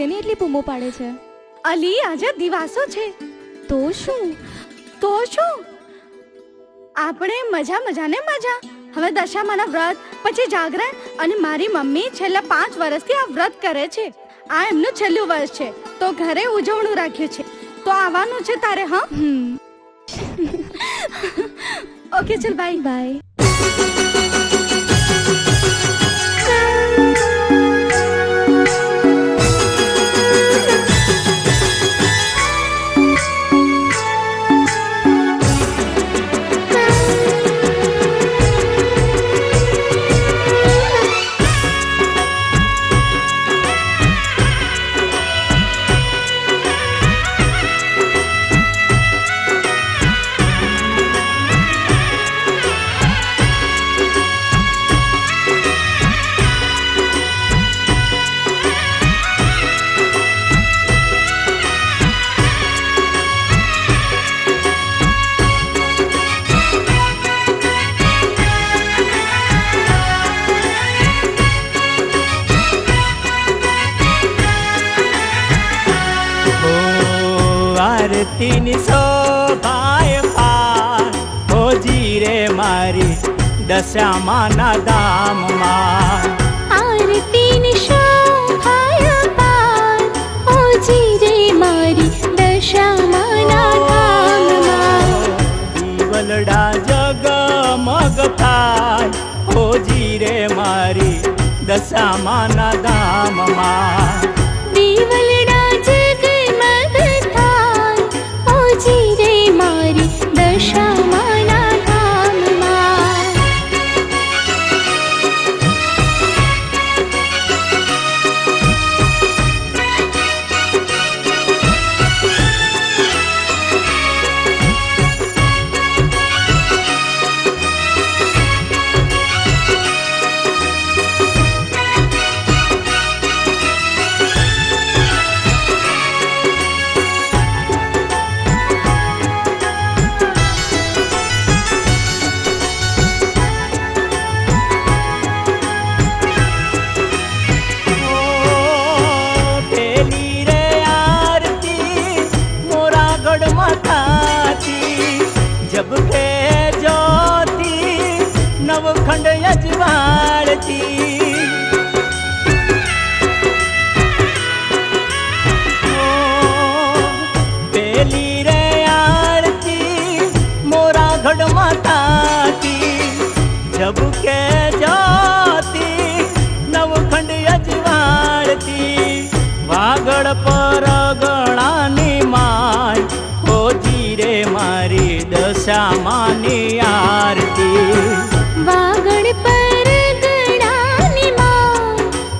શેની એટલી બૂમો પાડે છે? અલી આજે દિવાસો છે. તો શું? આપણે મજા. હવે દશામાના વ્રત, પછી જાગરણ, અને મારી મમ્મી છેલ્લા 5 વર્ષથી આ વ્રત કરે છે. આ એમનું છેલ્લું વર્ષ છે, તો ઘરે ઉજવણું રાખ્યું છે. તો આવવાનું છે તારે? હા. ઓકે, ચલ બાય. બાય. આરતીની શોભાય પાર, હોજી રે મારી દશામાના ધામમાં. આરતીની શોભાય પાર, હોજી રે મારી દશામાના ધામમાં. દીવલડા જગમગ થાય, હોજી રે મારી દશામાના ધામમાં. દીવલડા જગમગ થાય, હોજી રે મારી દશામાના ધામમાં. जब के ज्योति नवखंड यजवाड़ती, पेली रे आरती मोरा गढ़ माता की. जब के ज्योति नवखंड यजवाड़ती, वागड़ पर गणानी माय, होजी रे मारी दशामानी आरती. વાગડ પર ગણાની માં,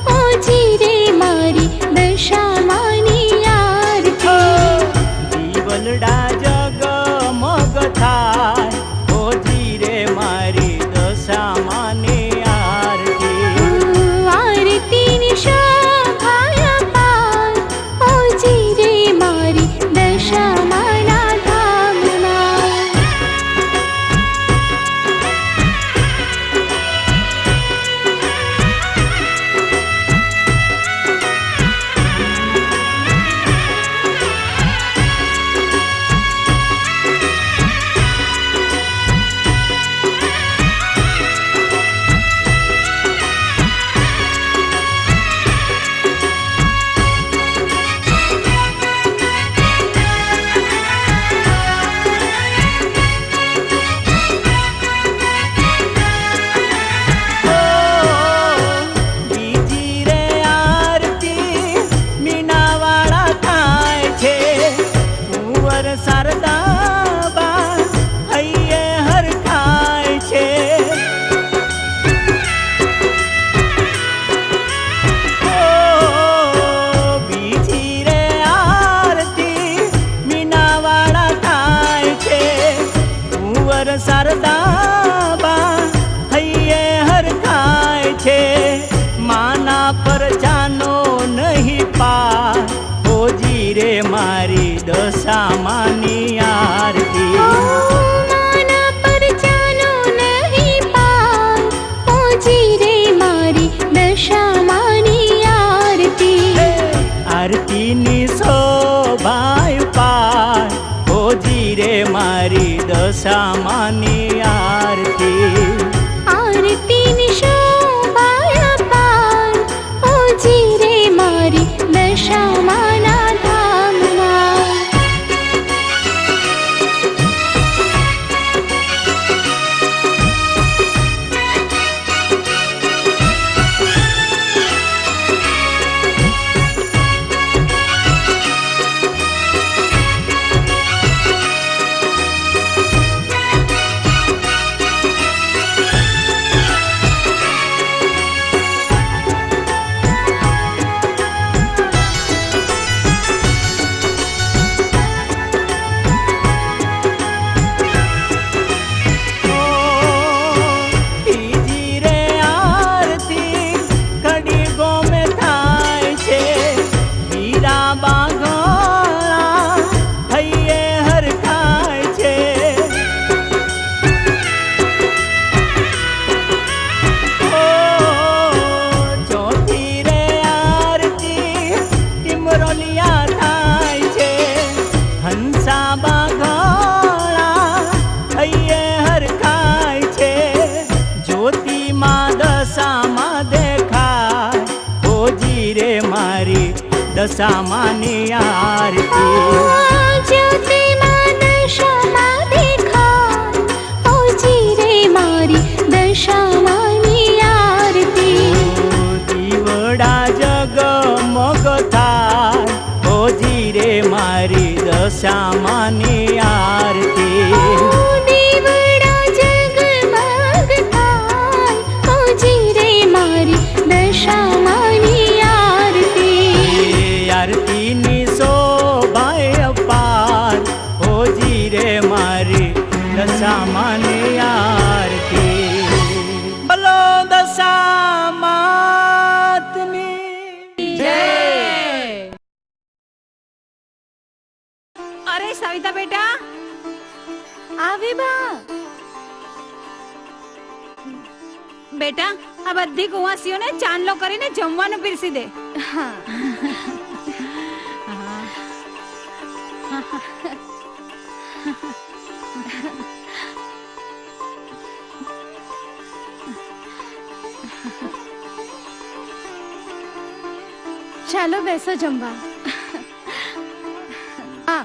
હોજી રે મારી દશામાની આરતી. દીવલડા જગમગ થાય, હોજી રે મારી દશામાની આરતી. આરતીની શોભાય પાર, હોજી રે મારી દશામાના ધામમાં. દશામાની આરતી. માના પર ચાલો નહીં પાર, હોજી રે મારી દશામાની આરતી. આરતી દશામાની આરતી જ્યોતિમાં દશામાં દેખાય ઓજી રે મારી દશામાની આરતી દીવડા જગમગ થાય ઓજી રે મારી દશામાની આરતી દીવડા જગમગ થાય ઓજી રે મારી દશામાની આરતી આરતીની શોભાય અપાર ઓજી રે મારી દશામાની આરતી બોલો દશામાતની જય. અરે સવિતા બેટા આવી બા. બેટા આ બધી કુંવાસીઓને ચાંદલો કરીને જમવાનું પીરસી દે. ચાલો બેસો જમવા. હા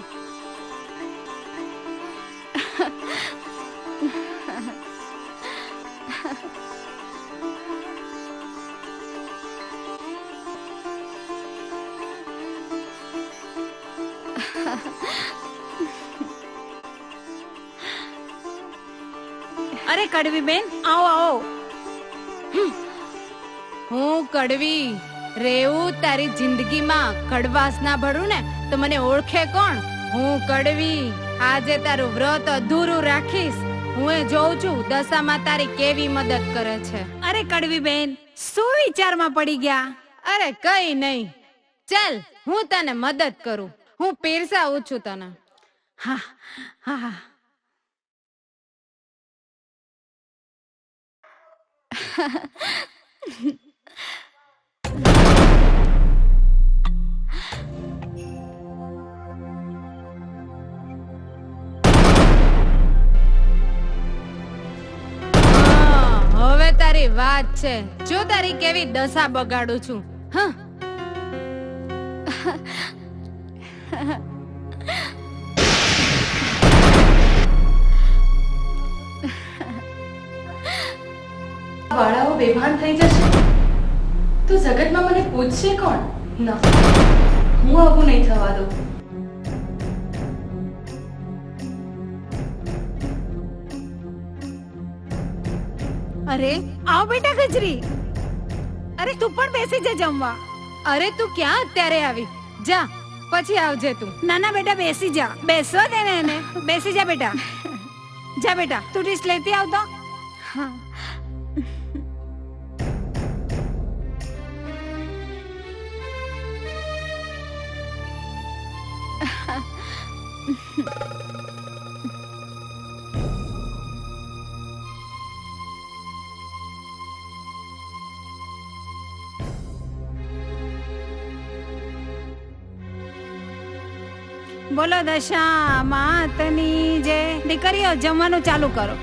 અરે કડવી બેન આવો આવો. હું કડવી રેવું તારી જિંદગીમાં કડવાસ ના ભરું ને તો મને ઓળખે કોણ? હું કડવી આજે તારું વ્રત અધૂરું રાખીશ. હું એ જોઉં છું દશામાં તારી કેવી મદદ કરે છે. અરે કડવી બેન શું વિચારમાં પડી ગયા? અરે કઈ નહીં, ચાલ હું તને મદદ કરું. હું પીરસાવું છું તને. હા હા હવે તારી વાત છે. જો તારી કેવી દશા બગાડું છું. હા વાળાઓ બેભાન થઈ જશે તો જગતમાં મને પૂછશે કોણ? ના, હું આવું નહીં થવા દઉં. અરે આવ બેટા ગજરી. અરે તું પણ બેસી જા જમવા. અરે તું ક્યાં અત્યારે આવી? જા પછી આવજે તું. ના ના બેટા બેસી જા. બેસવા દે ને એને. બેસી જા બેટા. જા બેટા તું ડીશ લેતી આવતો. હા બોલો દશા માતની જે. દીકરીઓ જમવાનું ચાલુ કરો.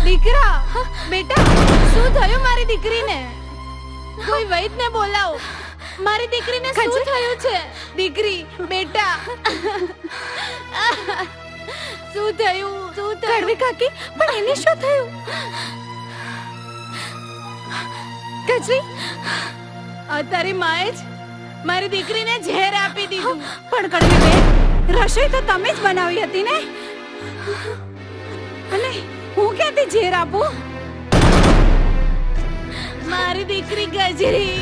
દીકરા બેટા શું થયું મારી દીકરીને? કોઈ વૈદ્યને બોલાવો. મારી દીકરીને શું થયું છે? દીકરી બેટા શું થયું? કડવી કાકી પણ એને શું થયું? કચરી આ તારી માએ જ મારી દીકરીને ઝેર આપી દીધું. પણ કડવી બેન રસોઈ તો તમે જ બનાવી હતી ને? અને હું ક્યાંથી ઝેર આપું? મારી દીકરી ગજરી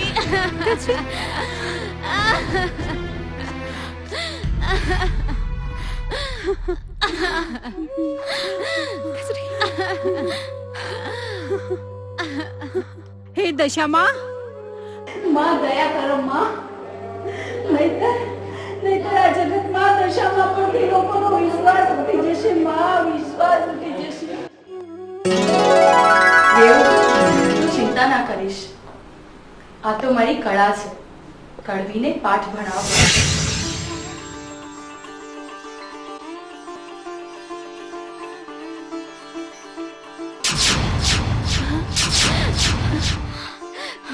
હે દશામાં, માં દયા કરો માં, નહીતર આ જગતમાં દશામાં પણ એ લોકોનો વિશ્વાસ ઉઠી જશે માં, વિશ્વાસ ઉઠી જશે. તું ચિંતા ના કરીશ. આ તો મારી કળા છે, કડવીને પાઠ ભણાવવા.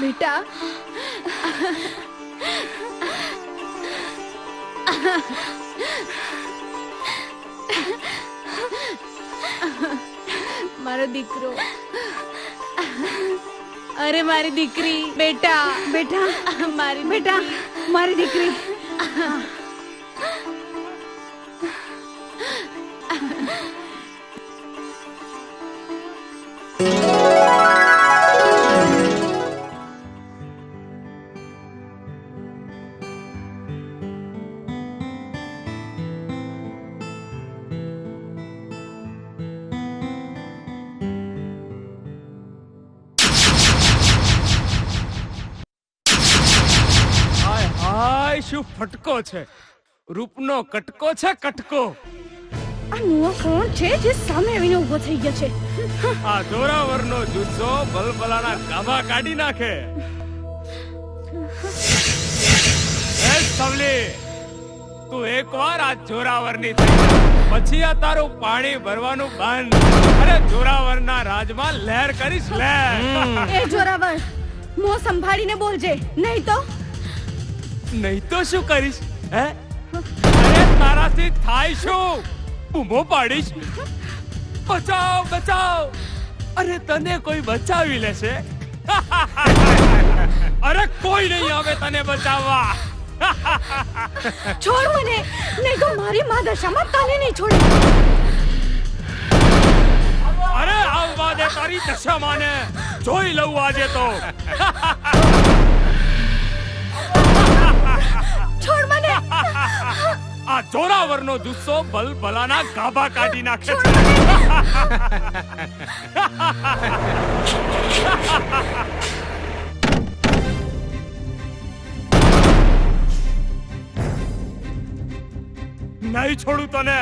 બેટા મારો દીકરો, અરે મારી દીકરી, બેટા બેટા મારી બેટા મારી દીકરી. શું ફટકો છે, રૂપનો કટકો છે, કટકો. આ મુઓ કોણ છે જે સામે આવીને ઊભો થઈ ગયો છે? આ જોરાવરનો જુસ્સો બલબલાના ગાભા કાઢી નાખે. એ સવલી, તું એકવાર આ જોરાવરની થઈ જા, પછી આ તારું પાણી ભરવાનું બંધ. અરે જોરાવરના રાજમાં લહેર કરીશ, લહેર. એ જોરાવર, મોં સંભાળીને બોલજે, નહીં તો નહીં તો શું કરીશ? હે, અરે તારાથી થાય શું? બૂમો પાડીશ, બચાવ બચાવ. અરે તને કોઈ બચાવી લેશે? અરે કોઈ નહીં આવે તને બચાવવા. છોડ મને, નહીં તો મારી મા દશામાં તને નહીં છોડે. અરે આવવા દે તારી દશામાને, જોઈ લઉં આજે તો. છોડ મને. આ જોરાવરનો જુસ્સો બલબલાના ગાભા કાઢી નાખે છે. નહીં છોડું તને.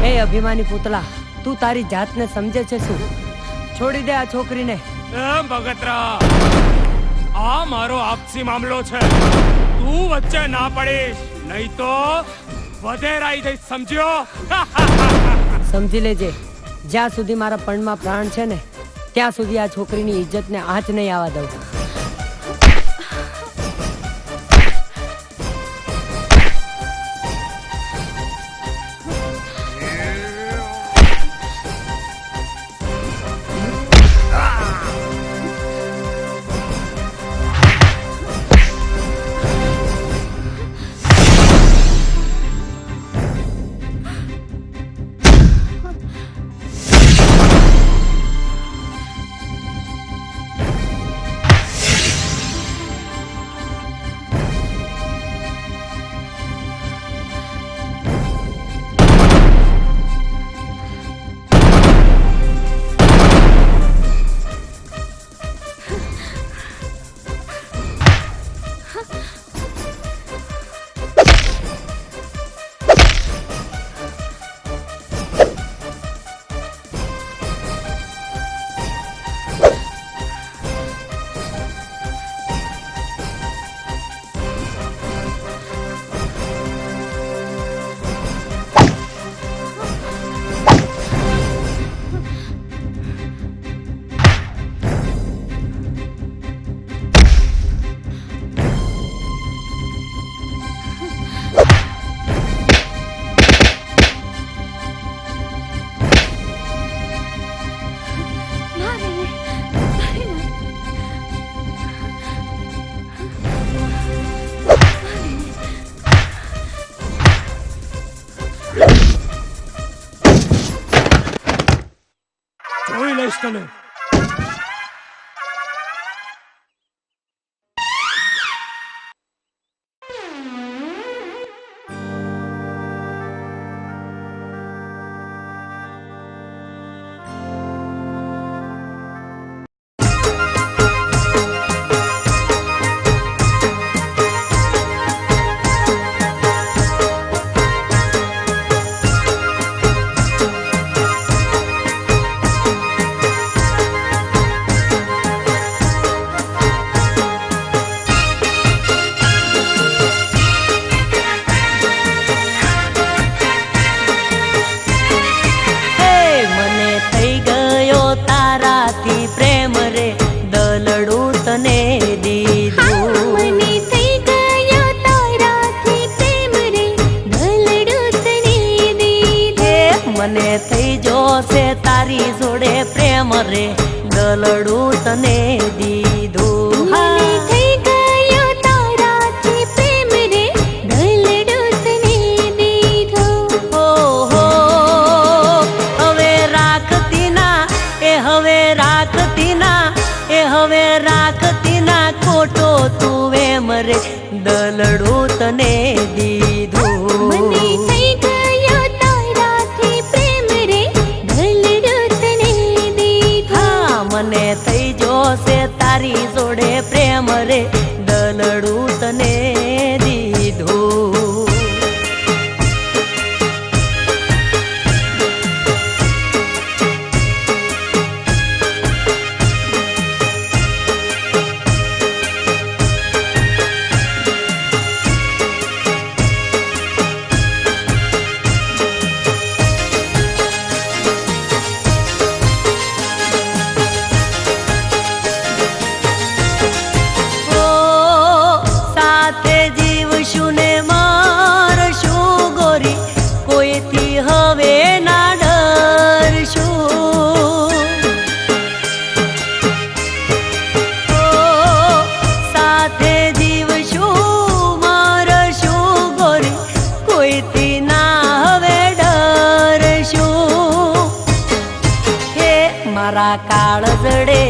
એ અભિમાની પૂતળા, તું તારી જાતને સમજે છે શું? છોડી દે આ છોકરીને. એમ ભગતરા, આ મારો આપસી મામલો છે, તું વચ્ચે ના પડીશ, નહીં તો વધેરાઈ જઈશ, સમજ્યો? સમજી લેજે, જ્યાં સુધી મારા પણમાં પ્રાણ છે ને ત્યાં સુધી આ છોકરીની ઇજ્જતને આંચ નહીં આવવા દઉં. જોઈ લઈશ તને. મને થઈ જોશે તારી જોડે પ્રેમ રે દલડું તને દીધું મને થઈ ગયો તારાથી પ્રેમ રે દલડું તને દીધો ઓહો હવે રાખતી ના એ હવે રાખતી ના એ હવે રાખતી ના ખોટો તું એમ રે દલડું તને દીધું મને થઈ ગયો તારાથી પ્રેમ રે દલડું તને દીધો હા મને થઈ જોશે તારી જોડે પ્રેમ રે દલડું તને દીધું ઓ સાથે જીવશું ને મારશું ગોરી કોઈથી હવે ના ડરશું ઓ સાથે જીવશું મારશું ગોરી કોઈથી ના હવે ડરશું હે મારા કાળજડે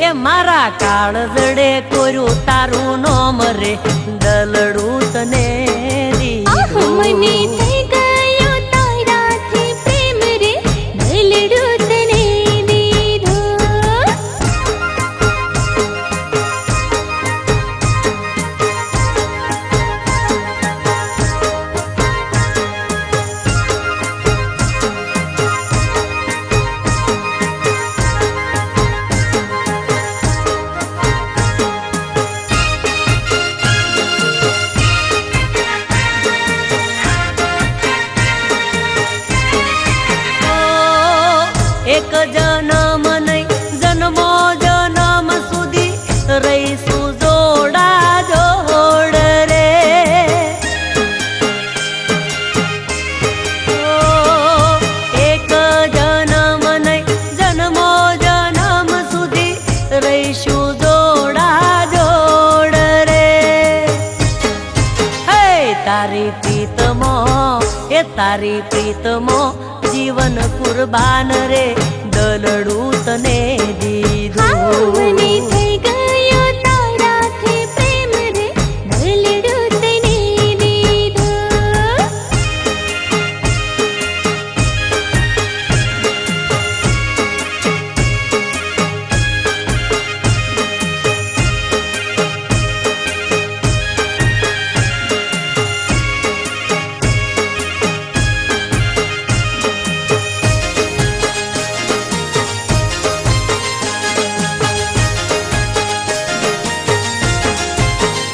એ મારા કાળજડે કોર્યું તારું નોમ રે દલડું તને આહ મને દીધું થઈ ગયો તારાથી પ્રેમ રે દલડું તને દીધો એક જન્મ નહીં જન્મો જન્મ સુધી રહીશું જોડા જોડ રે ઓ એક જન્મ નહીં જન્મો જન્મ સુધી રહીશું જોડા જોડ રે હે તારી પ્રીતમાં એ તારી પ્રીતમાં જીવન કુરબાન રે દલડું તને હા મને દીધું થઈ ગયો તારાથી પ્રેમ રે દલડું તને દીધો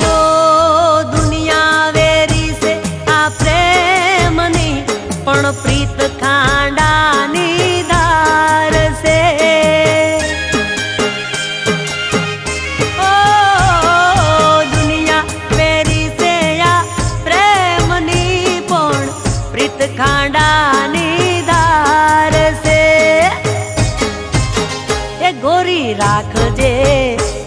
ઓ દુનિયા વેરી છે આ પ્રેમની પણ પ્રીત ખાંડાની ધાર છે ઓ દુનિયા વેરી છે આ પ્રેમની પણ પ્રીત ખાંડાની ધાર છે એ ગોરી રાખજે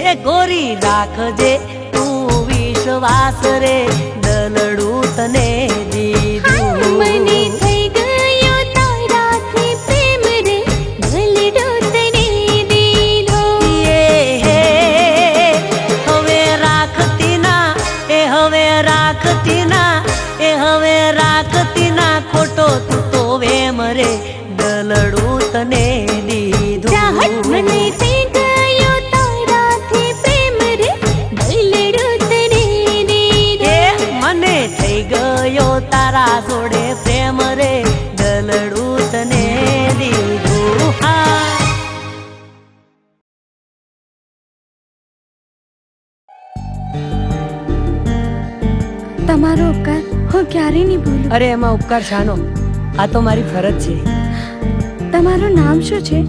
એ ગોરી રાખજે તું વિશ્વાસ રે દલડું તને હા દીધું મને થઈ ગયો તારાથી પ્રેમ રે દલડું તને દીધો હે હવે રાખતી ના એ હવે રાખતી ના એ હવે રાખતી ના ખોટો તું તો વેમ રે દલડું તને ચાહત મને દીધું થઈ ગયો તારાથી પ્રેમ રે દલડું તને દીધો એ મને થઈ ગયો તારા જોડે પ્રેમ રે દલડું તને દીધું હા તમારો ઉપકાર હું ક્યારેય નહીં ભૂલું અરે એમાં ઉપકાર શાનો આ તો મારી ફરજ છે તમારું નામ શું છે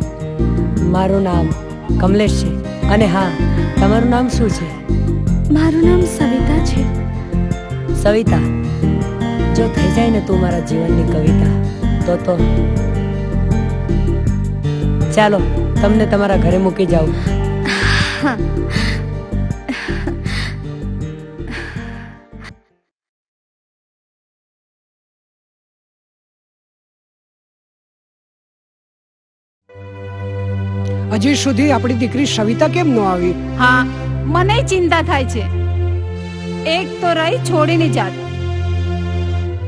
મારું નામ કમલેશ છે અને હા તમારું નામ શું છે મારું નામ સવિતા છે સવિતા જો થઈ જાય ને તું મારા જીવનની કવિતા તો ચાલો તમને તમારા ઘરે મૂકી જાઉં. હજી સુધી આપણી દીકરી સવિતા કેમ ન આવી? હા મને ચિંતા થાય છે. એક તો રહી છોડીની જાત.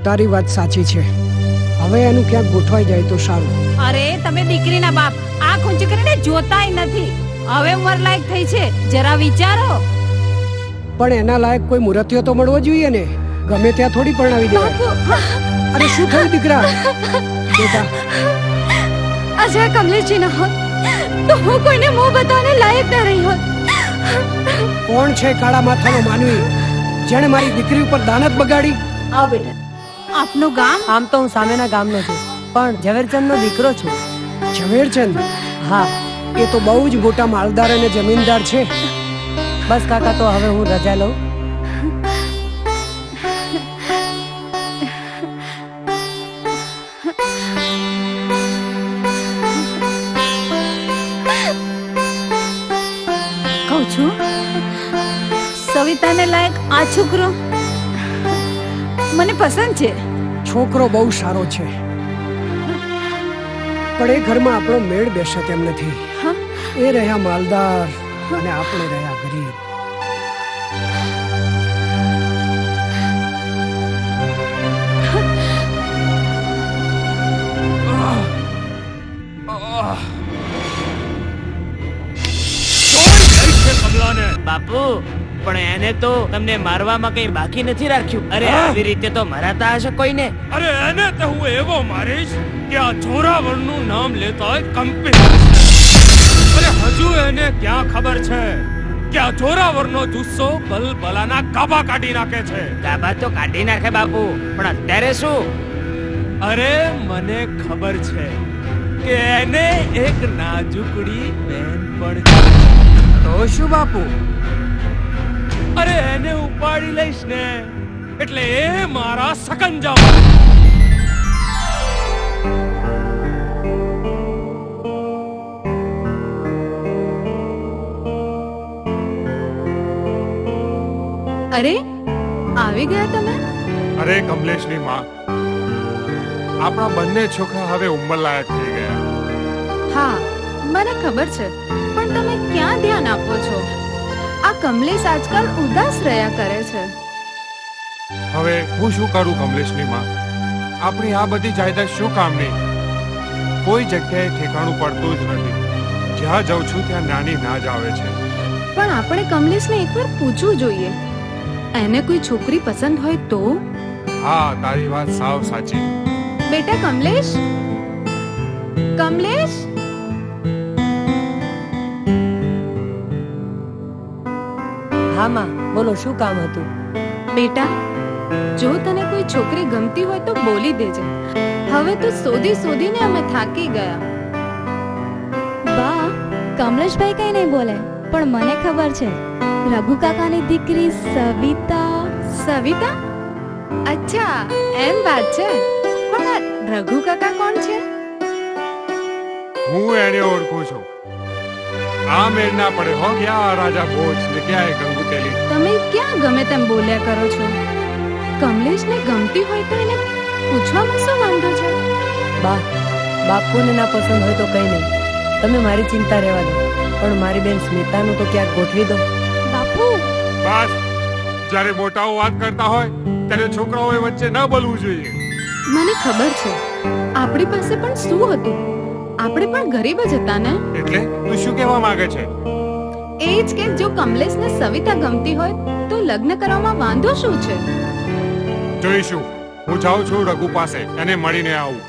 તારી વાત સાચી છે. હવે એનું ક્યાંક ગોઠવાઈ જાય તો સારું. અરે તમે દીકરીના બાપ આંખ ઊંચી કરીને જોતાય નથી. હવે ઉંમર લાયક થઈ છે, જરા વિચારો. પણ એના લાયક કોઈ મુરતિયો તો મળવો જોઈએ ને. ગમે ત્યાં થોડી પરણાવી દેવાય. અરે શું થયું દીકરા? બેટા આજે આ કમલેશજી ન હોત તો હું કોઈને મોં બતાવવાને લાયક ન રહી હોત. કોણ છે કાળા માથાનો માનવી જેણે મારી દીકરી ઉપર દાનત બગાડી? આવ બેટા. આપનું ગામ? આમ તો હું સામેના ગામનો છું, પણ ઝવેરચંદનો દીકરો છું. ઝવેરચંદ? હા. એ તો બહુ જ મોટા માલદાર અને જમીનદાર છે. બસ કાકા, તો હવે હું રજા લઉં. કહું છું સવિતાને લાયક આ છોકરો મને પસંદ છે. છોકરો બહુ સારો છે, પણ એ ઘરમાં આપણો મેળ બેસે તેમ નથી. એ રહ્યા માલદાર અને આપણે રહ્યા ગરીબ. બાપુ, પણ એને તો તમને મારવામાં કઈ બાકી નથી રાખ્યું. અરે આવી રીતે તો મરાતા હશે કોઈને. અરે એને તો હું એવો મારીશ કે આ જોરાવરનું નામ લેતા કંપી. અરે હજુ એને ક્યાં ખબર છે કે આ જોરાવરનો જુસ્સો બલબલાના ગાભા કાઢી નાખે છે. ગાભા તો કાઢી નાખે બાપુ, પણ અત્યારે શું? અરે મને ખબર છે કે એને એક નાજુકડી બહેન પણ છે. તો શું બાપુ? અરે એને ઉપાડી લઈશ ને એટલે એ મારા સકંજામાં. અરે આવી ગયા તમે? અરે કમલેશની માં, આપણા બંને છોકરા હવે ઉંમરલાયક થઈ ગયા. હા મને ખબર છે, પણ તમે ક્યાં ધ્યાન આપો છો? આ કમલેશ આજકાલ ઉદાસ રહ્યા કરે છે. હવે હું શું કરું કમલેશની માં? આપણી આ બધી જાયદાદ શું કામની? કોઈ જગ્યાએ ઠેકાણું પડતું જ નથી. જ્યાં જાઉં છું ત્યાં નાની ના જ આવે છે. પણ આપણે કમલેશને એકવાર પૂછવું જોઈએ. એને કોઈ છોકરી પસંદ હોય તો? હા, તારી વાત સાવ સાચી. બેટા કમલેશ, કમલેશ. હા માં, બોલો શું કામ હતું? બેટા, જો તને કોઈ છોકરી ગમતી હોય તો બોલી દેજે. હવે તો શોધી શોધીને અમે થાકી ગયા. બા, કમલેશભાઈ કઈ નહીં બોલે, પણ મને ખબર છે રઘુ કાકાની દીકરી સવિતા. સવિતા? અચ્છા એમ વાત છે. પણ આ રઘુ કાકા કોણ છે? હું એને ઓળખું છું. આ મેળ ના પડે હો. ક્યાં રાજા ભોજ ને ક્યાં એ ગંગુતેલી. તમે ક્યાં ગમે તેમ બોલ્યા કરો છો? કમલેશને ગમતી હોય તો એને પૂછવામાં શું વાંધો છે? બા, બાપુને ના પસંદ હોય તો કઈ નહીં, તમે મારી ચિંતા રહેવા દો. પણ મારી બેન સ્મિતાનું તો ક્યાંક ગોઠવી દો. બાપુ, બસ, જ્યારે મોટાઓ વાત કરતા હોય ત્યારે છોકરાઓએ વચ્ચે ન બોલવું જોઈએ. મને ખબર છે આપણી પાસે પણ શું હતું. આપણે પણ ગરીબ જ હતા ને. એટલે તું શું કહેવા માંગે છે? એ જ કે જો કમલેશને સવિતા ગમતી હોય તો લગ્ન કરવામાં વાંધો શું છે? જોઈશું. હું જાઉં છું રઘુ પાસે, એને મળીને આવું.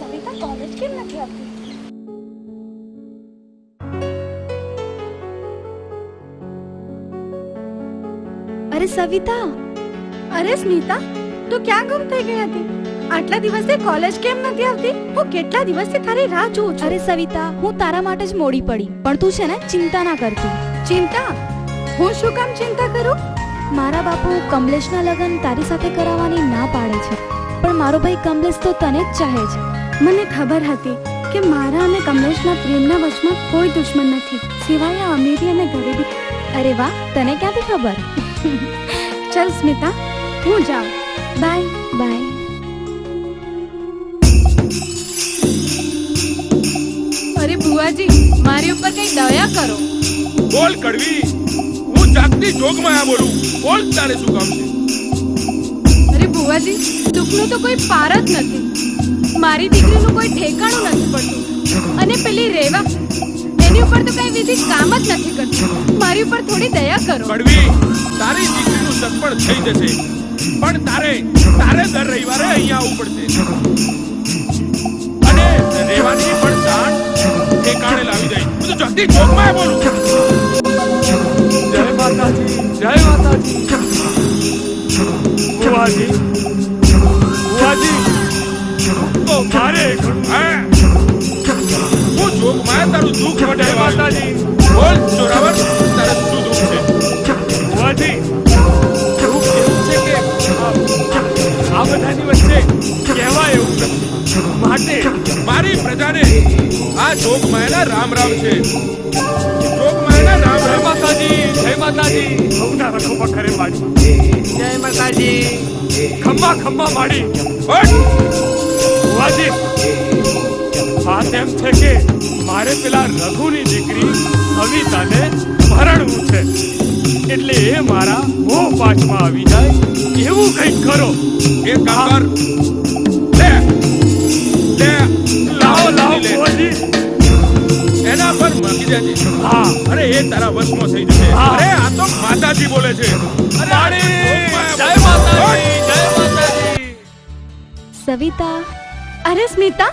સવિતા કોલેજ કેમ નથી આવતી? અરે સવિતા! અરે સ્મિતા, તું ક્યાં ગુમ થઈ ગઈ હતી? આટલા દિવસથી કોલેજ કેમ નથી આવતી? હું કેટલા દિવસથી તારી રાહ જોઉં છું. અરે સવિતા, હું તારા માટે જ મોડી પડી, પણ તું છે ને ચિંતા ના કરતી. ચિંતા? હું શું કામ ચિંતા કરું? મારા બાપુ કમલેશના લગ્ન તારી સાથે કરાવવાની ના પાડે છે, પણ મારો ભાઈ કમલેશ તો તને જ ચાહે છે. મને ખબર હતી કે મારા અને કમલેશના પ્રેમના વચમાં કોઈ દુશ્મન નથી સિવાય આ અમીરી અને ગરીબી. અરે વાહ, તને ક્યાંથી ખબર? ચલ સ્મિતા, હું જાઉં. બાય. બાય. અરે ભુવાજી, મારી ઉપર કઈ દયા કરો. બોલ કડવી, હું જાગતી જોગમાં બોલું. બોલ, તારે શું કામ છે? અરે ભુવાજી, દુઃખનો તો કોઈ પાર જ નથી. મારી દીકરીનું કોઈ ઠેકાણું નથી પડતું, અને પેલી રેવા, એની ઉપર તો કઈ વિધિ કામ જ નથી કરતું. મારી ઉપર થોડી દયા કરો. કડવી, તારી દીકરીનું સગપણ થઈ જશે, પણ તારે દર રવિવારે અહીંયા આવવું પડશે, અને રેવાની પણ જાણ ઠેકાણે લાવી દઈ. હું તો જલ્દી ચોકમાં બોલું. જય માતાજી, જય માતાજી. બુવાજી, તો મારે હું જોગમાં તારું દુઃખ વટાય. માતાજી, બોલ જોરાવર, તારે શું દુઃખ છે? બુવાજી, દુઃખ એવું છે કે આ બધાની વચ્ચે કહેવાય એવું નથી. માટે મારી પ્રજાને આ જોગમાયાના રામ રામ છે. જોગમાયાના રામ રામ. માતાજી, જય માતાજી. સૌના રખો પખરે માડી. જય માતાજી. ખમ્મા ખમ્મા માડી. બુવાજી, વાત એમ છે કે મારે પેલા રઘુની દીકરી સવિતાને ભરણવું છે, એટલે એ મારા મોહ પાછમાં આવી જાય એવું કંઈક કરો. એ કામ કર. લે લાવો બુવાજી, એના પર મૂકી દેજે. હા, અરે એ તારા વશમાં થઈ જશે. અરે આ તો માતાજી બોલે છે. અરે જય માતાજી, જય માતાજી. સવિતા, અરે સ્મિતા,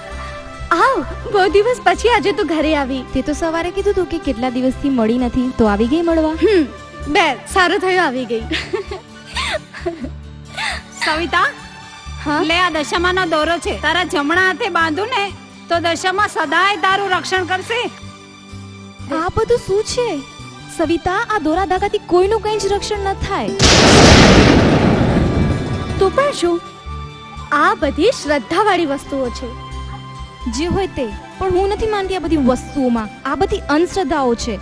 આવ. બહુ દિવસ પછી આજે તું ઘરે આવી. તે તો સવારે કીધું તું કે કેટલા દિવસથી મળી નથી, તો આવી ગઈ મળવા. બે સારું થયું આવી ગઈ. સવિતા, હા? લે આ દશામાનો દોરો છે, તારા જમણા હાથે બાંધું ને તો દશામાં સદાય તારું રક્ષણ કરશે. આ બધું શું છે સવિતા? આ દોરા ધાગાથી કોઈનું કંઈ જ રક્ષણ ન થાય. તું પણ શું? આ બધી શ્રદ્ધાવાળી વસ્તુઓ છે. જે હોય તે, પણ હું નથી માનતી આ બધી વસ્તુઓમાં. આ બધી અંધશ્રદ્ધાઓ છે.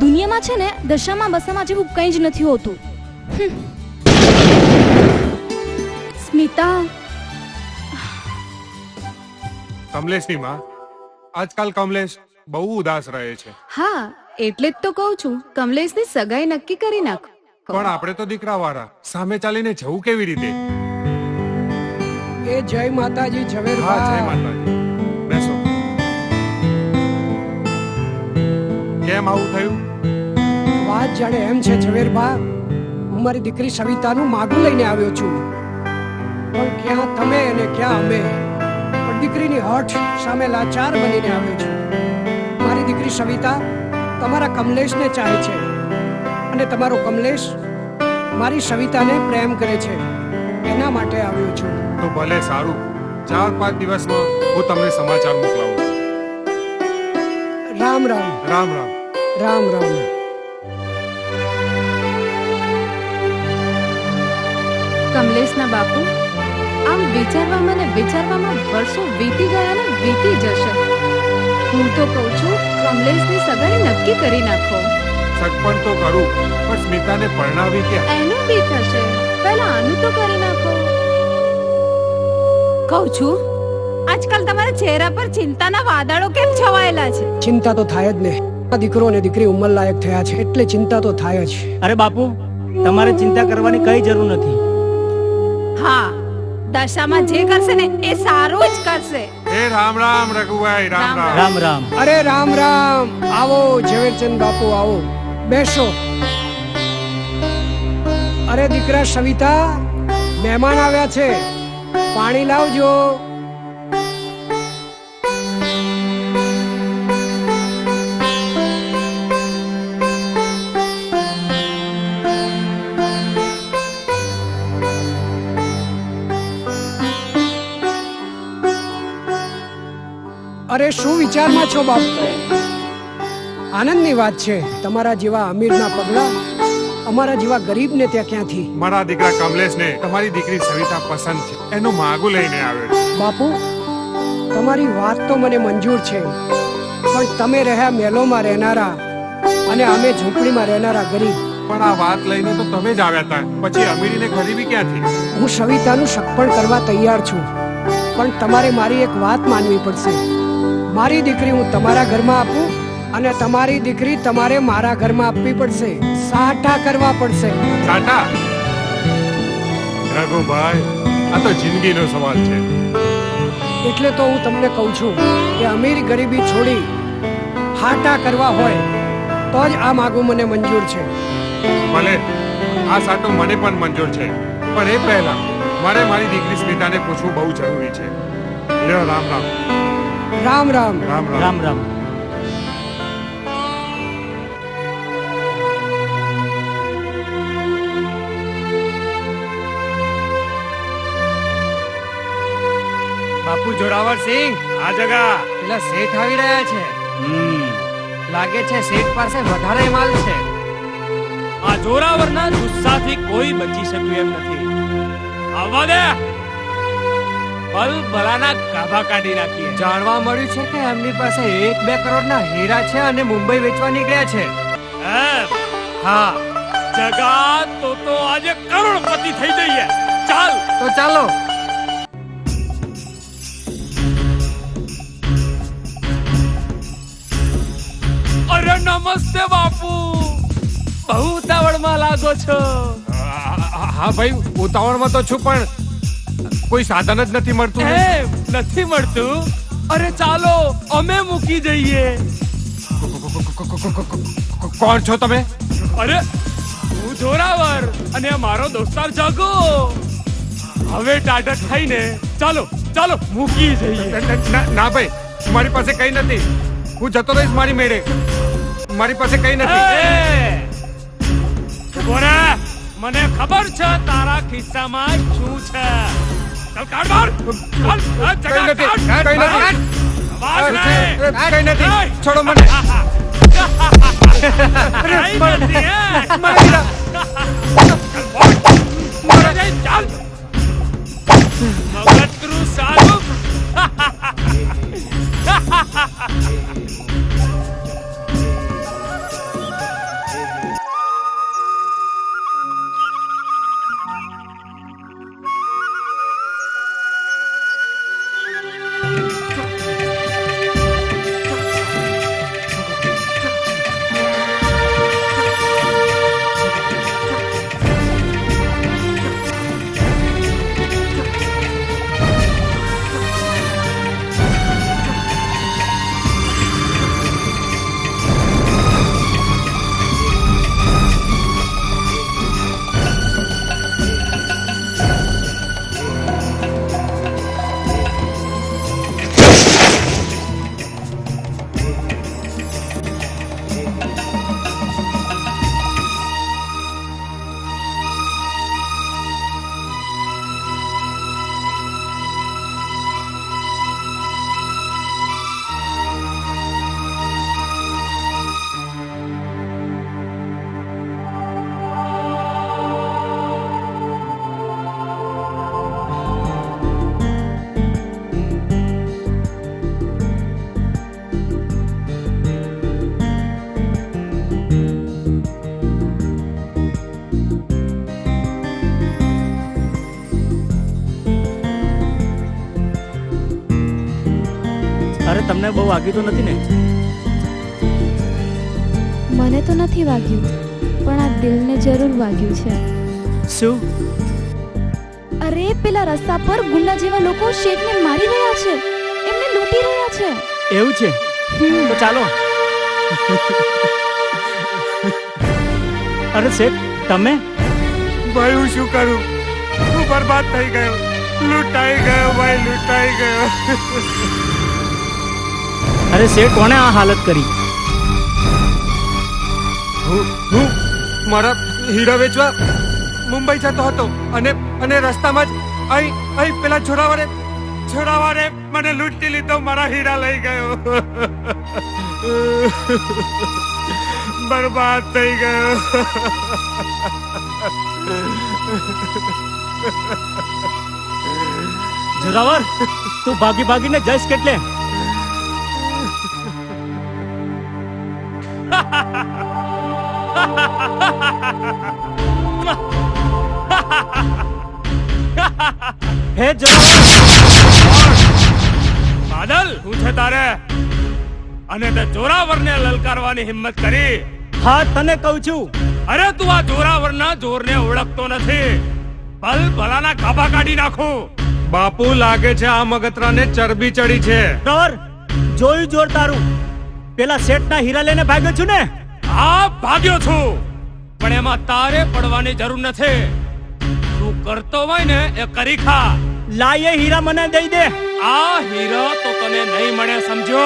દુનિયામાં છે ને દશામાં બસામાં જેવું કંઈ જ નથી હોતું. સ્મિતા, કમલેશની માં, આજકાલ કમલેશ બહુ ઉદાસ રહે છે. હા, એટલે જ તો કહું છું, કમલેશની સગાઈ નક્કી કરી નાખ. પણ આપણે તો દીકરા વાળા, સામે ચાલીને જવું કેવી રીતે? એ જય માતાજી હા, ઝવેરભા. જય માતાજી. બેસો. કેમ આવું થયું? વાત જાણે એમ છે ઝવેરભા, હું મારી દીકરી સવિતાનું માગું લઈને આવ્યો છું, પણ ક્યાં તમે અને ક્યાં અમે. પણ દીકરીની હઠ સામે લાચાર બનીને આવ્યો છું. મારી દીકરી સવિતા તમારા કમલેશને ચાહે છે, અને તમારો કમલેશ મારી સવિતાને પ્રેમ કરે છે. એના માટે આવ્યો છું. તો ભલે સારું, 4-5 દિવસમાં હું તમને સમાચાર મોકલાવું. રામ રામ. રામ રામ. રામ રામ. કમલેશના બાપુ, આમ વિચારવામાં ને વિચારવામાં વર્ષો વીતી ગયા ને વીતી જશે. હું તો કહું છું, કમલેશની સગાઈ નક્કી કરી નાખો. સગપણ તો કરું, પણ સ્મિતાને પરણાવી ક્યાં? એનું બી થશે, પહેલા આનું તો કરી નાખો. કહું છું, આજકાલ તમારા ચહેરા પર ચિંતાના વાદળો કેમ છવાયેલા છે? ચિંતા તો થાય જ ને. આ દીકરો અને દીકરી ઉંમર લાયક થયા છે, એટલે ચિંતા તો થાય જ. અરે બાપુ, તમારે ચિંતા કરવાની કઈ જરૂર નથી. હા, દશામાં જે કરશે ને એ સારું જ કરશે. એ રામ રામ રઘુભાઈ, રામ રામ. રામ રામ. અરે રામ રામ. આવો ઝવેરચંદ બાપુ, આવો, બેસો. અરે દીકરા સવિતા, મહેમાન આવ્યા છે, પાણી લાવજો. અરે શું વિચારમાં છો બાપ? આનંદની વાત છે, તમારા જેવા અમીરના પગલા અમારા જેવા ગરીબને ત્યાં ક્યાંથી? મારા દીકરા કમલેશને તમારી દીકરી સવિતા પસંદ છે, એનું માગું લઈને આવ્યો છું. બાપુ, તમારી વાત તો મને મંજૂર છે, પણ તમે રહ્યા મહેલોમાં રહેનારા અને અમે ઝૂંપડીમાં રહેનારા ગરીબ. પણ આ વાત લઈને તો તમે જ આવ્યા હતા, પછી અમીરીને ગરીબી ક્યાંથી? હું સવિતાનું સગપણ કરવા તૈયાર છું, પણ તમારે મારી એક વાત માનવી પડશે. મારી દીકરી હું તમારા ઘરમાં આપું અને તમારી દીકરી તમારે મારા ઘરમાં આપવી પડશે. સાઠા કરવા પડશે. ટાટા રઘુભાઈ, આ તો જિંદગીનો સવાલ છે. એટલે તો હું તમને કહું છું કે અમીર ગરીબી છોડી હાટા કરવા હોય તો જ આ માગું મને મંજૂર છે. ભલે, આ સાટો મને પણ મંજૂર છે, પણ એ પહેલા મારે મારી દીકરી સ્મિતાને પૂછવું બહુ જરૂરી છે. લ્યો, રામ રામ. રામ રામ. રામ રામ. રામ રામ. બાપુ જોરાવર સિંહ, આ જગા પેલા શેઠ આવી રહ્યા છે. લાગે છે શેઠ પાસે વધારે માલ છે. આ જોરાવરના ગુસ્સાથી કોઈ બચી શક્યું એમ નથી. આવવા દે, ભલ ભલાના ગાભા કાઢી નાખીએ. જાણવા મળ્યું છે કે એમની પાસે 1-2 કરોડના હીરા છે અને મુંબઈ વેચવા નીકળ્યા છે. એમ? હા, જગા તો આજે કરોડપતિ થઈ જઈએ. ચાલ. તો ચાલો. અરે નમસ્તે બાપુ, બહુ ઉતાવળમાં લાગો છો. હા ભાઈ, ઉતાવળમાં તો છું, પણ કોઈ સાધન જ નથી મળતું. એમ નથી મળતું? અરે ચાલો, અમે મૂકી જઈએ. કોણ છો તમે? અરે હું જોરાવર અને મારો દોસ્તાર જગો. હવે ટાટા ખાઈને ચાલો ચાલો મૂકી જઈએ. ના ભાઈ, મારી પાસે કઈ નથી. હું જતો રહીશ મારી મેળે. મારી પાસે કઈ નથી. ઉભો રહે, મને ખબર છે તારા ખિસ્સામાં શું છે. ચાલ કાઢ બાર. ચાલ, આ કઈ જગા નથી, કાઢ. કઈ નથી. આવાજ નહીં. કઈ નથી. છોડો મને. કઈ નથી, હે? મારા હીરા. ચાલ, ચાલ. મગતરું સારું. અરે તમને બહુ વાગ્યું તો નથી ને? મને તો નથી વાગ્યું, પણ આ દિલને જરૂર વાગ્યું છે. શું? અરે પેલા રસ્તા પર ગુંડા જેવા લોકો શેઠને મારી રહ્યા છે, એમને લૂંટી રહ્યા છે. એવું છે? તો ચાલો. અરે શેઠ, તમે? ભાઈ હું શું કરું? હું બરબાદ થઈ ગયો. લૂંટાઈ ગયો ભાઈ, લૂંટાઈ ગયો. અરે શેઠ, કોણે આ હાલત કરી? હું મારા હીરા વેચવા મુંબઈ જતો હતો અને રસ્તામાં જ અહીં પેલા છોરાવારે મને લૂંટી લીધો. મારા હીરા લઈ ગયો. બરબાદ થઈ ગયો. જોરાવર તું ભાગી ભાગીને જઈશ કેટલે? હે જોરાવર! બાદલ શું છે તારે? અને તે જોરાવરને લલકારવાની હિંમત કરી? હા તને કહું છું. અરે તું આ જોરાવરના જોરને ઓળખતો નથી. ભલ ભલાના ગાભા કાઢી નાખું. બાપુ લાગે છે આ મગતરાને ચરબી ચડી છે. જોરાવર જોયું જોર તારું. પેલા શેઠના હીરા લઈને ભાગ્યો છું ને? હા ભાગ્યો છું, પણ એમાં તારે પડવાની જરૂર નથી. તું કરતો હોય ને એ કરી ખા. લાયે હીરા મને દઈ દે. આ હીરો તો તને નહીં મળે, સમજો?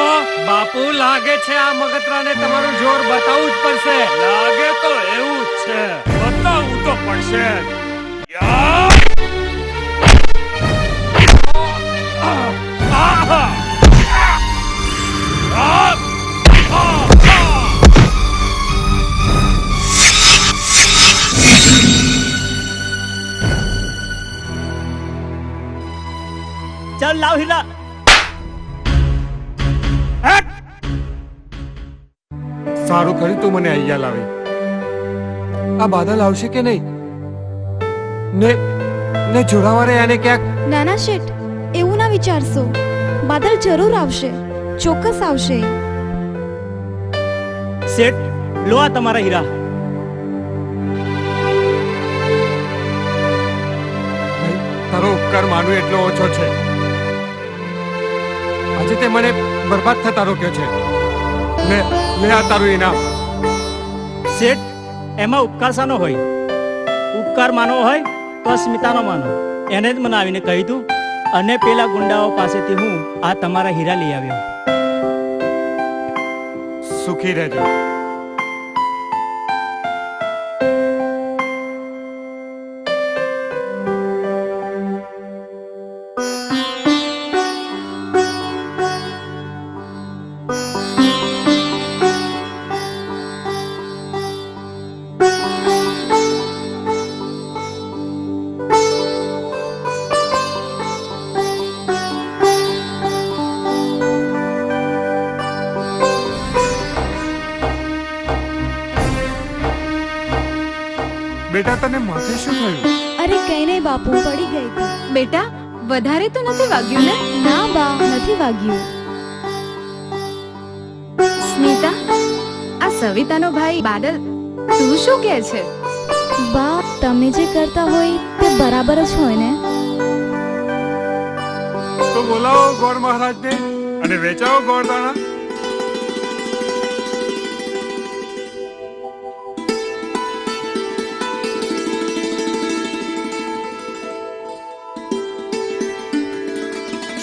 બાપુ લાગે છે આ મગતરાને તમારું જોર બતાવવું જ પડશે. લાગે તો એવું જ છે, બતાવવું તો પડશે. યા! આહા! ચાલ લાવ હીરા. સારું કર્યું તું મને અહીંયા લાવી. આ બાદલ આવશે કે નહીં? ને જોરાવરે એને ક્યાંક. નાના શેઠ, એવું ના વિચારશો. બાદલ જરૂર આવશે, ચોક્કસ આવશે. શેઠ લો આ તમારા હીરા. તારો ઉપકાર માનવું એટલો ઓછો છે. આજે તે મને બરબાદ થતા રોક્યો છે. લે આ તારું ઇનામ. શેઠ એમાં ઉપકાર શાનો હોય? ઉપકાર માનવો હોય તો સ્મિતાનો માનો. એને જ મને આવીને કહી તું, અને પેલા ગુંડાઓ પાસેથી હું આ તમારા હીરા લઈ આવ્યો. સુખી રહેજો. બેટા તને માથે શું થયું? અરે કઈ નહીં બાપુ, પડી ગઈ હતી. બેટા વધારે તો નથી વાગ્યું ને? ના બા, નથી વાગ્યું. સ્મિતા, આ સવિતાનો ભાઈ બાદલ તું શું કહે છે? બા, તમે જે કરતા હોય તે બરાબર જ હોય ને. તો બોલાવો ગોળ મહારાજને અને વેચાવો ગોળદાણા.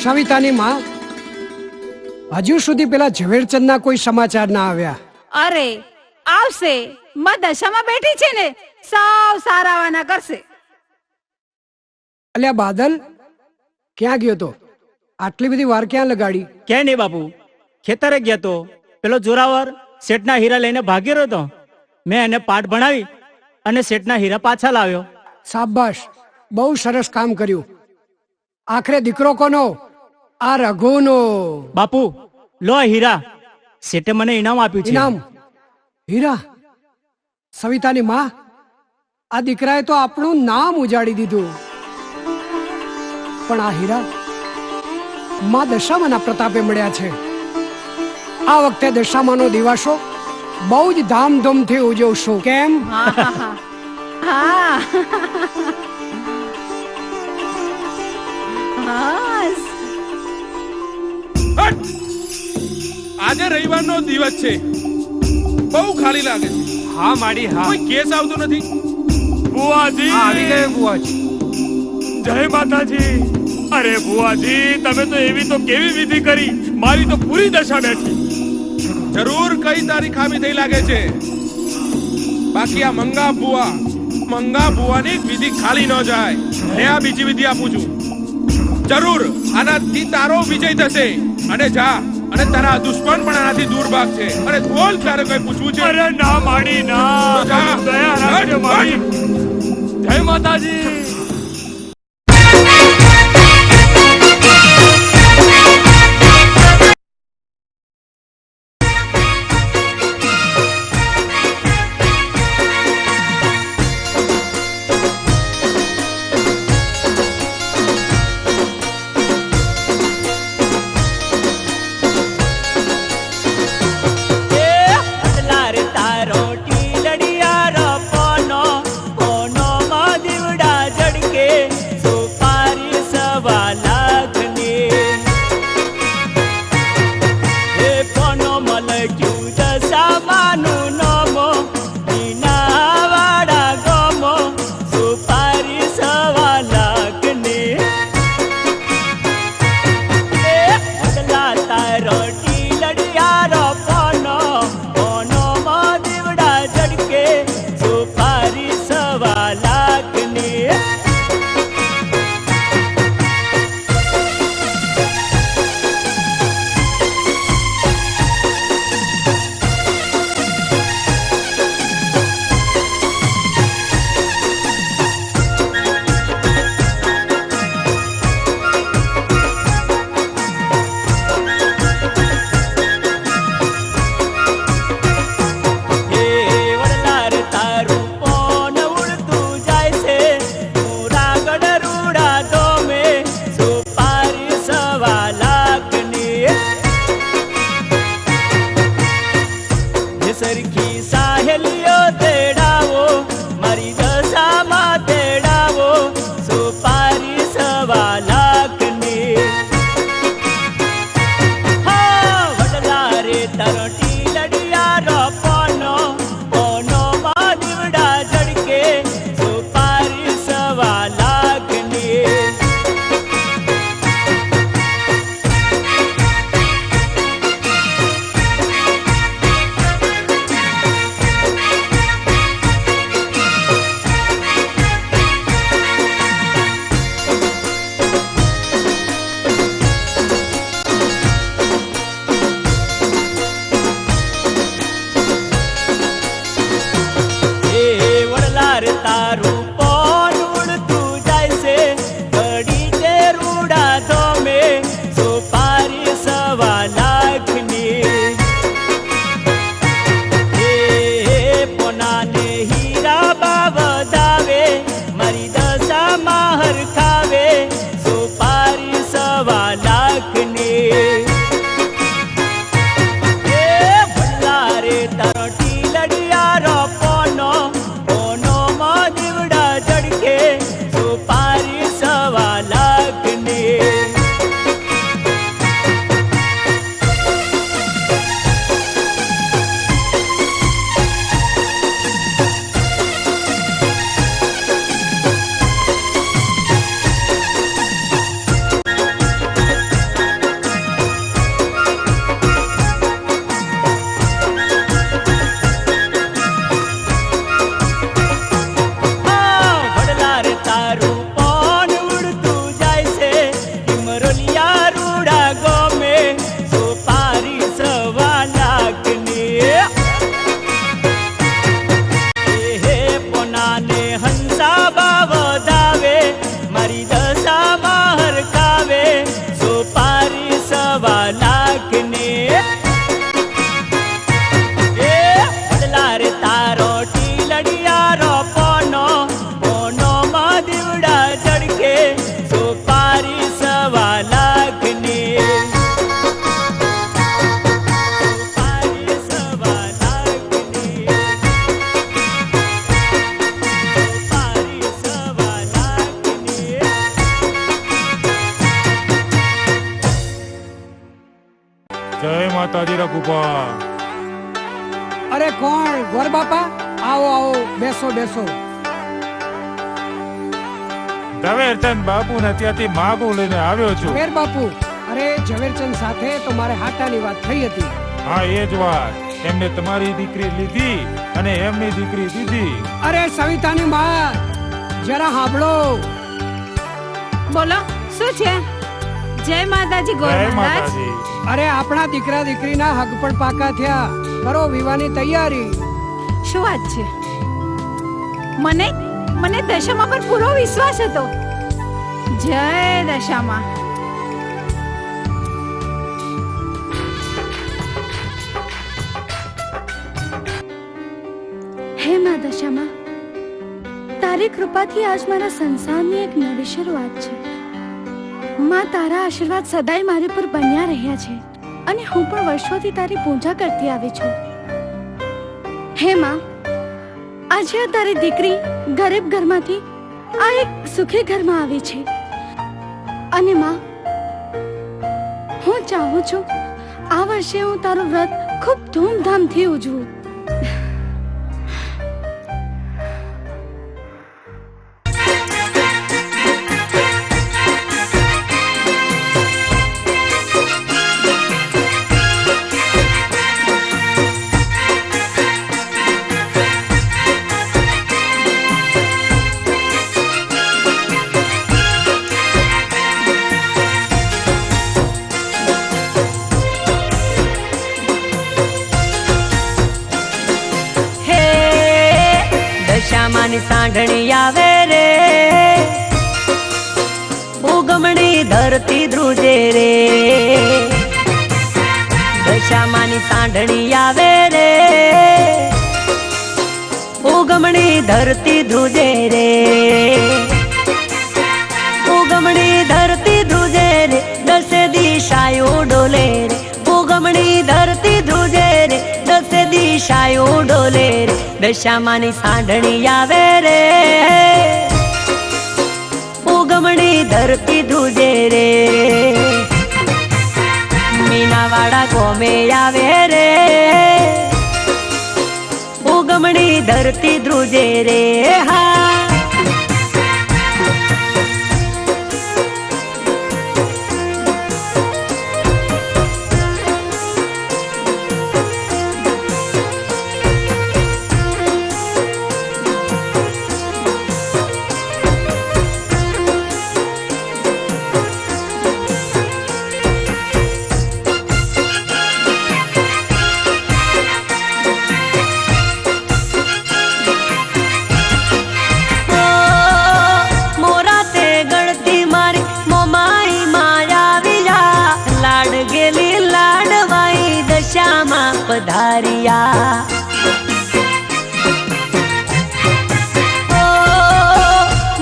સવિતાની માં, હજુ સુધી પેલા ઝવેરચંદના કોઈ સમાચાર ના આવ્યા. અરે આવશે, માં દશામાં બેઠી છે ને, સાવ સારાવાના કરશે. અલ્યા બાદલ ક્યાં ગયો તો? આટલી બધી વાર ક્યાં લગાડી? ક્યાંય નહીં બાપુ, ખેતરે ગયા તો. પેલો જોરાવર શેઠના હીરા લઈને ભાગી રહ્યો તો. મેં એને પાઠ ભણાવી અને શેઠના હીરા પાછા લાવ્યો. શાબાશ, બહુ સરસ કામ કર્યું. આખરે દીકરો કોનો? આ રઘુનો. બાપુ લો આ હીરા. શેઠે મને ઇનામ આપ્યું છે. ઇનામ? હીરા? સવિતાની માં, આ દીકરાએ તો આપણું નામ ઉજાડી દીધું. પણ આ હીરા માં દશામાના પ્રતાપે મળ્યા છે. આ વખતે દશામાનો દિવસો બહુ જ ધામધૂમથી ઉજવશું. કેમ? હા આજે રવિવારનો દિવસ છે, બહુ ખાલી લાગે છે. હા માડી હા. કોઈ કેસ આવતો નથી. બુઆજી આવી ગયો બુઆજી. જય માતાજી. અરે બુઆજી, તમે તો એવી તો કેવી વિધિ કરી, મારી તો પૂરી દશા બેઠી. જરૂર કઈ તારી ખામી થઈ લાગે છે. બાકી આ મંગા બુવાની વિધિ ખાલી ન જાય. ને આ બીજી વિધિ આપું છું. જરૂર આનાથી તારો વિજય થશે. અને જા અને તારા દુશ્મન પણ આનાથી દૂર ભાગ છે. અરે બોલ, તારે કઈ પૂછવું છે? અરે ના માડી ના, તો જા. દયા રાખજો માડી. જય માતાજી. માતાજી રઘુપા. અરે કોણ? ગોર બાપા, આવો આવો, બેસો બેસો. ઝવેરચંદ બાપુ ને ત્યાંથી માગું લઈને આવ્યો છું. ઝવેર બાપુ, અરે ઝવેરચંદ સાથે તો મારે હાટાની વાત થઈ હતી. હા, એ જ વાત. એમને તમારી દીકરી લીધી અને એમની દીકરી દીધી. અરે સવિતાની માં, જરા સાંભળો. બોલો, શું છે? જય માતાજી ગોર જય મહારાજ. માતાજી. અરે આપણા દીકરા દીકરીના હક પણ પાકા થયા. કરો વિવાહની તૈયારી. શું વાત છે? મને મને દશામાં પર પૂરો વિશ્વાસ હતો. જય દશામાં. હે માં દશામાં, તારી કૃપાથી આજ મારા સંસારની એક નવી શરૂઆત છે. માં, તારા આશીર્વાદ સદાય મારી પર બન્યા રહ્યા છે અને હું પણ વર્ષોથી તારી પૂજા કરતી આવી છું. હે માં, આજે આ તારી દીકરી ગરીબ ઘરમાંથી આ એક સુખી ઘરમાં આવી છે. અને માં, હું ચાહું છું આ વર્ષે હું તારું વ્રત ખૂબ ધૂમધામથી ઉજવું. દશામાની સાંઢણી આવે રે, ઉગમણી ધરતી ધ્રુજે રે. દશામાની સાંઢણી આવે રે, ઉગમણી ધરતી ધ્રુજે રે. ઉગમણી ધરતી ધ્રુજે રે, દસે દિશાઓ ડોલે રે. ઉગમણી ધરતી ધ્રુજે રે, દસે દિશાઓ ડોલે રે. દશામાની સાંઢણી આવે રે, ઉગમણી ધરતી ધ્રુજે રે. મીનાવાડા ગોમે આવે રે, ઉગમણી ધરતી ધ્રુજે રે. હા, પધારિયા. ઓ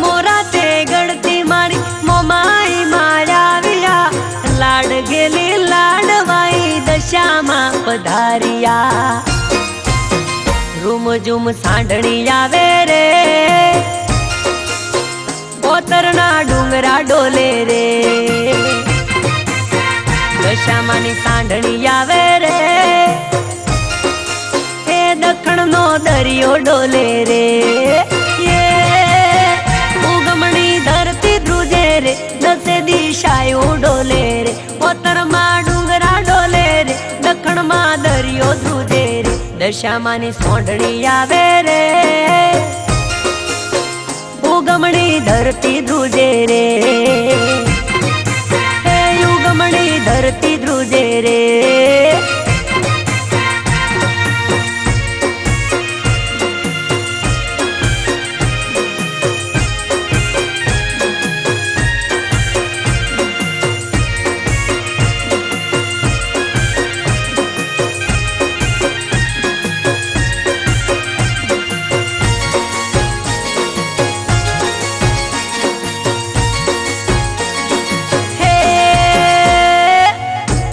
મોરા તે ગણતી મારી મોમાઈ માયા વિયા. લાડ ગેલી લાડવાઈ દશામાં પધારિયા. રૂમ ઝુમ સાંઢણી આવે રે, કોતરના ડુંગરા ડોલે રે. દશામાની સાંઢણી આવે રે, દખણ નો દરિયો ડોલે રે. ઉગમણી ધરતી ધ્રુજે રે, દસે દિશાઓ ડોલે રે. ઉત્તરમાં ડુંગરા ડોલે રે, દખણમાં દરિયો ધ્રુજે રે. દશામાની સોંઢણી આવે રે, ઉગમણી ધરતી ધ્રુજે રે. ઉગમણી ધરતી ધ્રુજે રે.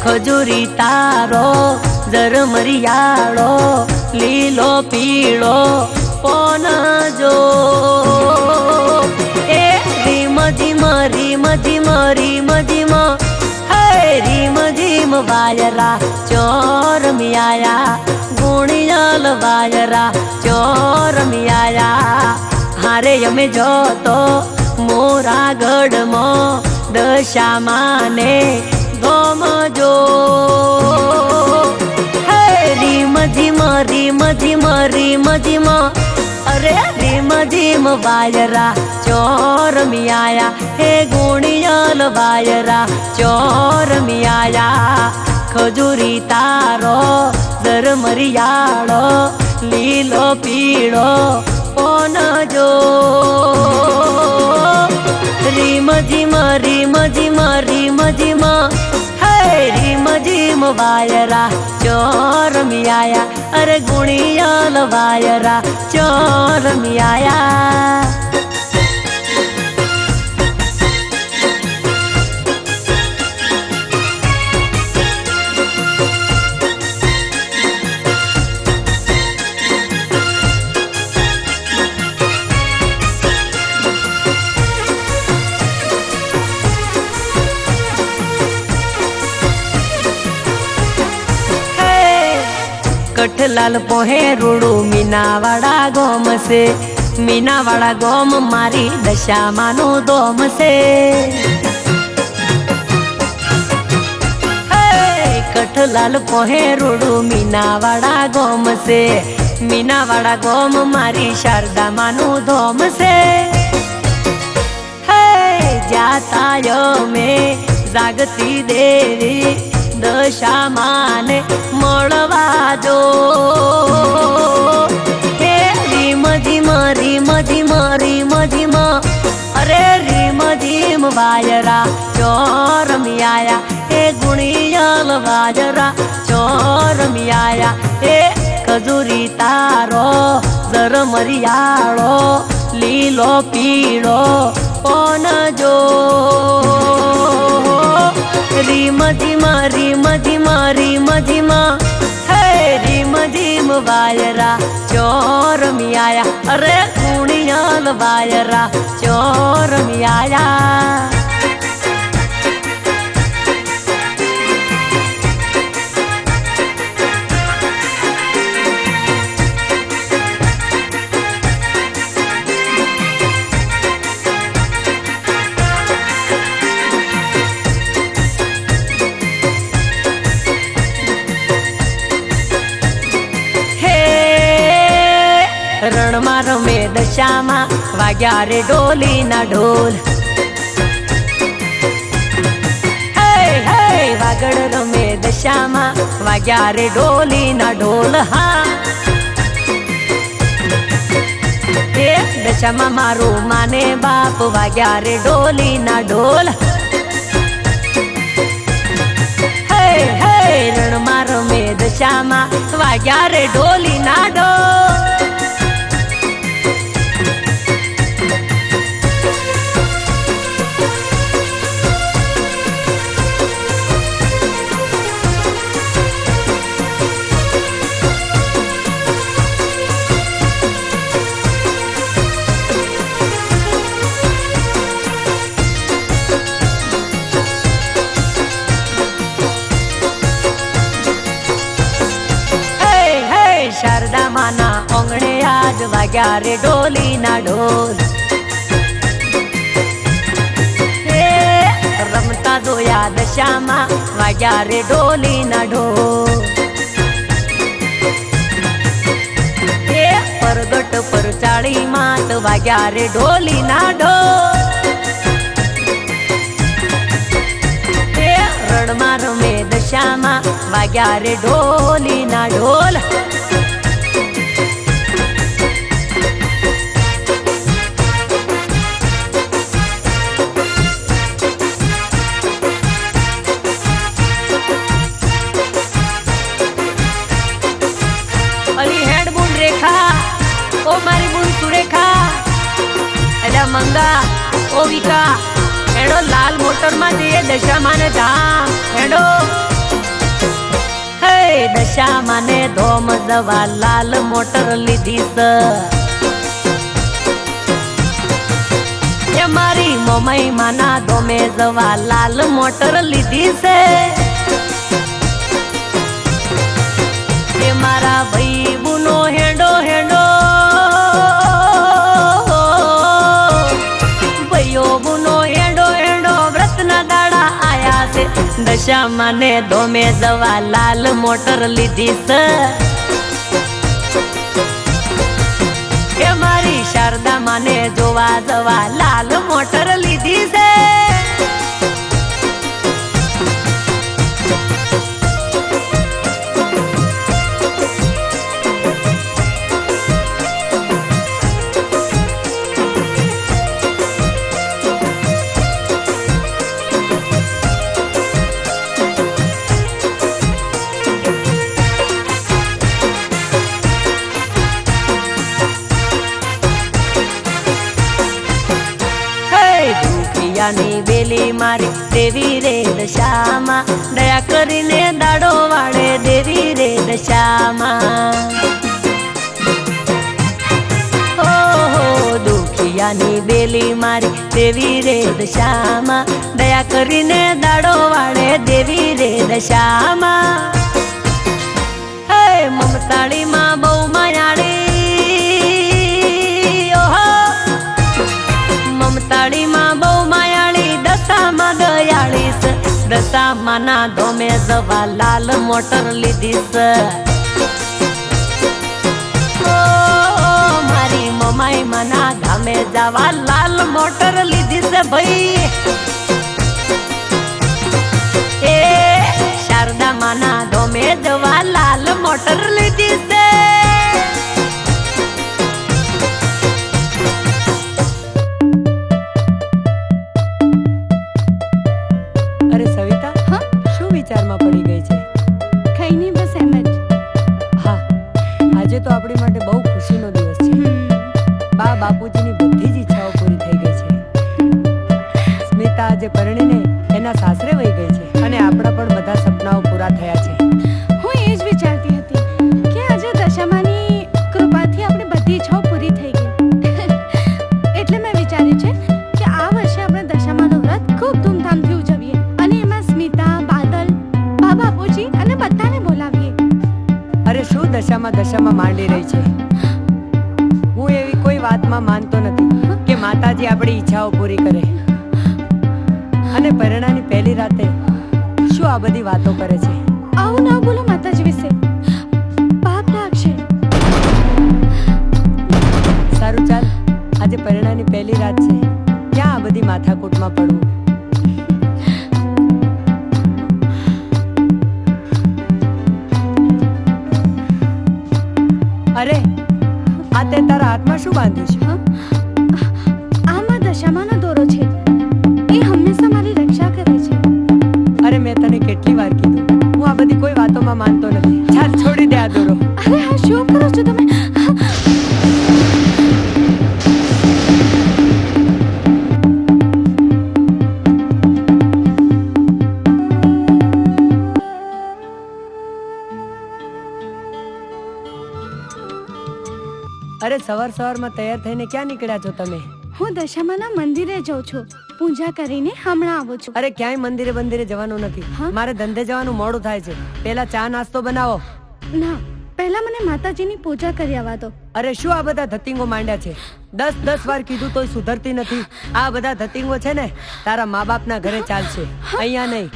ખજૂરી તારો ઝરમરિયાળો, લીલો પીળો પોન જો. એ રીમ ઝીમ રીમ ઝીમ રીમ ઝીમ, હે રીમ ઝીમ વાયરા ચોર મિયાયા. ગુણિયલ વાયરા ચોર મિયાયા. હારે અમે જોતો મોરા ગઢમાં દશામાને ગમજો. હે રીમ ઝીમ રીમ ઝીમ રીમ ઝીમ, અરે રીમ ઝીમ વાયરા ચોર મિયાયા. હે ગુણિયલ વાયરા ચોર મિયાયા. ખજૂરી તારો ઝરમરિયાળો લીલો પીળો કોન જો રીમ જીમ રીમ જીમ રીમ જીમ હે રીમ જીમ વાયરા ચોર મિયાયા અરે ગુણિયાલ વાયરા ચોર મિયાયા कठलाल पोहे रूड़ू मीनावाड़ा गोम से मीनावाड़ा गोम मारी दशा मानो दोम से कठलाल पोहे रूड़ू मीनावाड़ा गोम से मीनावाड़ा गोम मारी शारदा मानो दोम से जाता यो में जागती देवी दशा माने મળવા જો હે રીમ ધીમ રીમ ધીમ રીમ ધીમ અરે રીમ ધીમ વાયરા ચોર મિયાયા હે ગુણિયાલ વાયરા ચોર મિયાયા હે ખજૂરી તારો ઝરમરિયાળો લીલો પીળો કોન જો રીમ ધીમ રીમ ધીમ રીમ ધીમ હે રીમ ધીમ વાયરા ચોર મિયાયા અરે ગુણિયાલ વાયરા ચોર મિયાયા રણમાં રમે દશામાં વાગ્યા રે ડોલી ના ઢોલ હે હે વાગડ રમે દશામાં વાગ્યા રે ડોલી ના ઢોલ હા એ દશામાં મારું માને બાપ વાગ્યા રે ડોલી ના ઢોલ હે હે રણમાં રમે દશામાં વાગ્યા રે ડોલી ના ઢોલ શારદા માના ઓંગણે આજ વાગ્યા રે ડોલી ના ઢોલ રમતા જોયા દશામાં વાગ્યા રે ડોલી ના ઢોલ પરગટ પર ચાળી માત વાગ્યા રે ડોલી ના ઢોલ રણમાં રમે દશામાં વાગ્યા રે ડોલી ના ઢોલ મંગા ઓ વિકા હેડો લાલ મોટર માં જઈએ દશા માને ધામ હેડો હે દશા માને ધોમ જવા લાલ મોટર લીધી છે મારી મોમઈ માના ધોમે જવા લાલ મોટર લીધી છે મારા ભાઈ બુનો હેડો હેડો દશા માને ધોમે જવા લાલ મોટર લીધી છે મારી શારદા માને જોવા જવા લાલ મોટર લીધી છે દુખિયાની વેલી મારી દેવી રે દશામાં, દયા કરીને દાડો વાળે દેવી રે દશામાં. દુખિયાની બેલી મારી દેવી રે દશામાં, દયા કરીને દાડો વાળે દેવી રે દશામાં. હે મમતાળી માં બહુ માયાળી, ઓહો મમતાળી માં બહુ માયાળી, દશામાં દયાળી છે. દશામાં ના ધોમે જવા લાલ મોટર લીધી છે. માઈ મના ધામે જવા લાલ મોટર લીધી છે ભાઈ. એ શારદા માના ધોમે જવા લાલ મોટર લીધી છે. અરે સવિતા, હા? શું વિચારમાં પડી ગઈ છે? કઈ નહીં, બસ એમ જ. હા, આજે તો આપણી માટે બહુ ખુશીનો દિવસ છે. બા બાપુજીની બધી જ ઈચ્છાઓ પૂરી થઈ ગઈ છે. સ્મિતા આજે પરણીને એના સાસરે વહી ગઈ છે અને આપણા પણ બધા સપનાઓ પૂરા થયા છે. હું એ જ વિચારતી હતી કે આજે દશામાની કૃપાથી આપણી બધી ઈચ્છાઓ પૂરી થઈ ગઈ. એટલે મેં વિચાર્યું છે કે આ વર્ષે આપણે દશામાનું વ્રત ખૂબ ધૂમધામથી ઉજવીએ અને એમાં સ્મિતા, બાદલ, બા બાપુજી અને બધાને બોલાવીએ. અરે શું દશામાં માંડી રહી છે? હું એવી કોઈ વાતમાં માનતો નથી કે માતાજી આપણી ઈચ્છાઓ પૂરી કરે. અને પરણાની પહેલી રાતે શું આ બધી વાતો કરે છે? આવું ના બોલો માતાજી વિશે, પાપ લાગશે. સારું ચાલ, આજે પરણાની પહેલી રાત છે, ક્યાં આ બધી માથાકૂટમાં પડવું? અરે આ તે તારા હાથમાં શું બાંધ્યું છે? આમાં દશામાનો દોરો છે, એ હંમેશા મારી રક્ષા કરે છે. અરે મેં તને કેટલી વાર કીધું, હું આ બધી કોઈ વાતોમાં માનતો નથી. ચાલ છોડી દે આ દોરો. અરે હા, શું કરો છો તમે? અરે સવારમાં તૈયાર થઈને ક્યાં નીકળ્યા છો તમે? હું દશામાના મંદિરે જાઉં છું, પૂજા કરીને હમણાં આવું છું. અરે ક્યાંય મંદિરે જવાનું નથી. હા? મારે ધંધે જવાનું મોડું થાય છે. પેલા ચા નાસ્તો બનાવો. ના, પહેલા મને માતાજીની પૂજા કરી આવવા દો. અરે શું આ બધા ધતિંગો માંડ્યા છે? 10 વાર કીધું તોય સુધરતી નથી. આ બધા ધતિંગો છે ને તારા મા બાપના ઘરે ચાલશે, અહીંયા નહીં.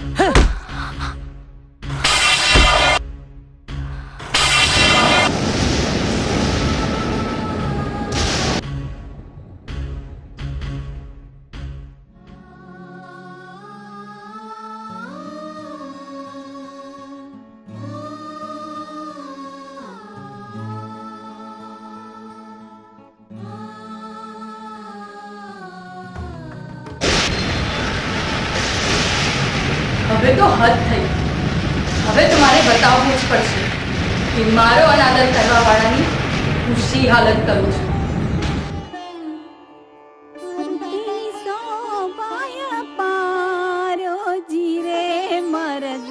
હવે તો હદ થઈ. હવે તમારે બતાવવું જ પડશે કે મારો અનાદર કરવા વાળાની હું શી હાલત કરું છું.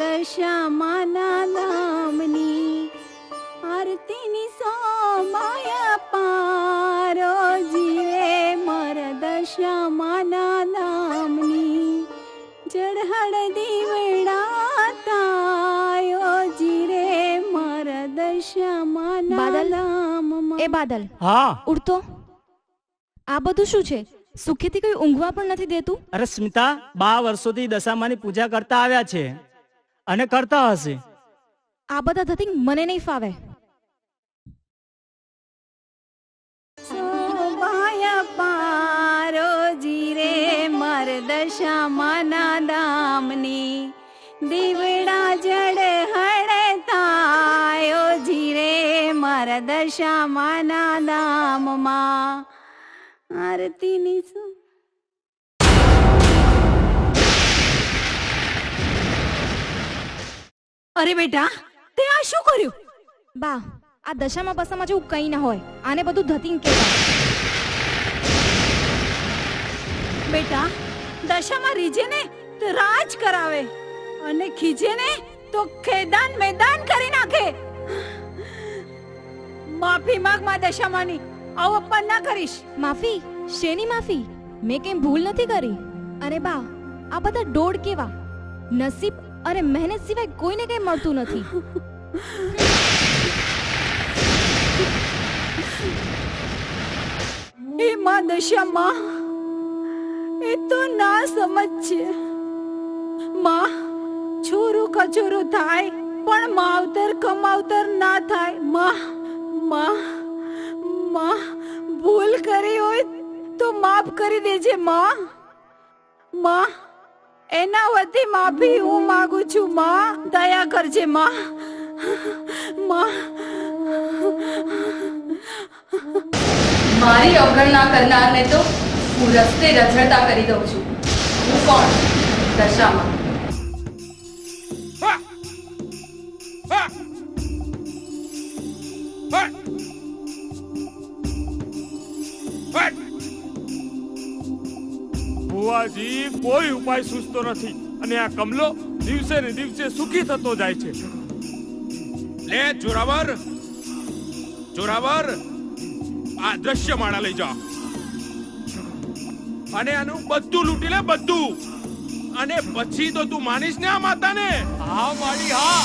દશામાના નામની આરતીની સોમાયા પારોજી રે મર દશામાના નામની જડહડ દીવડા તાયો જીરે મર દશામાના નામમાં. એ બાદલ, હા ઉડતો આ બધું શું છે? સુખેથી કોઈ ઊંઘવા પણ નથી દેતું. અરે સ્મિતા, 12 વર્ષોથી દશામાની પૂજા કરતા આવ્યા છે અને કરતા હશે. આ બધા ધતિંગ મને નહીં ફાવે. સોમાયા પારોજી રે મર દશામાના દામની દીવડા જડ હડે તાયો જીરે મર દશામાના દામમાં આરતીની શું. અરે બેટા, તે આ શું કર્યું? બા, આ દશામાં બસામાં જેવું કંઈ ના હોય. આને બધું ધતિંગ કહેવાય. બેટા, દશામાં રીજે ને તો રાજ કરાવે અને ખીજે ને તો ખેદાન મેદાન કરી નાખે. માફી માંગ માં દશામાની, આવું અપમાન ના કરીશ. માફી? શેની માફી? મેં કઈ ભૂલ નથી કરી. અરે બા, આ બધા ડોળ કેવા? નસીબ અને મહેનત સિવાય કોઈને કઈ મળતું નથી. એ માં દશામાં એ તો ના સમજ છે. માં છોરું કચોરું થાય પણ માવતર કમાવતર ના થાય. માં ભૂલ કરી હોય તો માફ કરી દેજે માં. એના વતી માફી હું માંગુ છું. માં દયા કરજે માં. મારી અવગણના કરનારને તો હું રસ્તે રઝળતા કરી દઉં છું. હું કોણ? દશામાં. ભુવાજી, કોઈ ઉપાય સૂચતો નથી અને આ કમલો દિવસે ને દિવસે સુખી થતો જાય છે. લે જોરાવર, આ દ્રશ્યમાળા લઈ જા અને આનું બધું લૂંટી લે, બધું. અને પછી તો તું માનીશ ને આ માતાને? હા માડી, હા.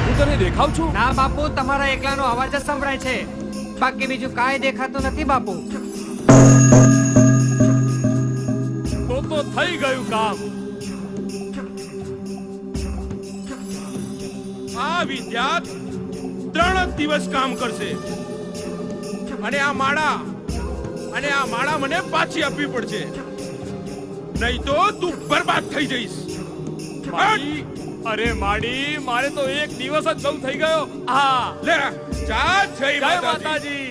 હું તને દેખાવ છું? ના બાપુ, તમારા એકલાનો અવાજ જ સંભળાય છે, બાકી બીજું કાંઈ દેખાતું નથી બાપુ. તો થઈ ગયું કામ. આ વિદ્યા 3 દિવસ કામ કરશે અને આ માળા મને પાછી આપવી પડશે, નહીં તો તું બરબાદ થઈ જઈશ. માડી, અરે માડી, મારે તો એક દિવસ જ બહુ થઈ ગયો. હા, લે જા. જય જય માતાજી. માતાજી.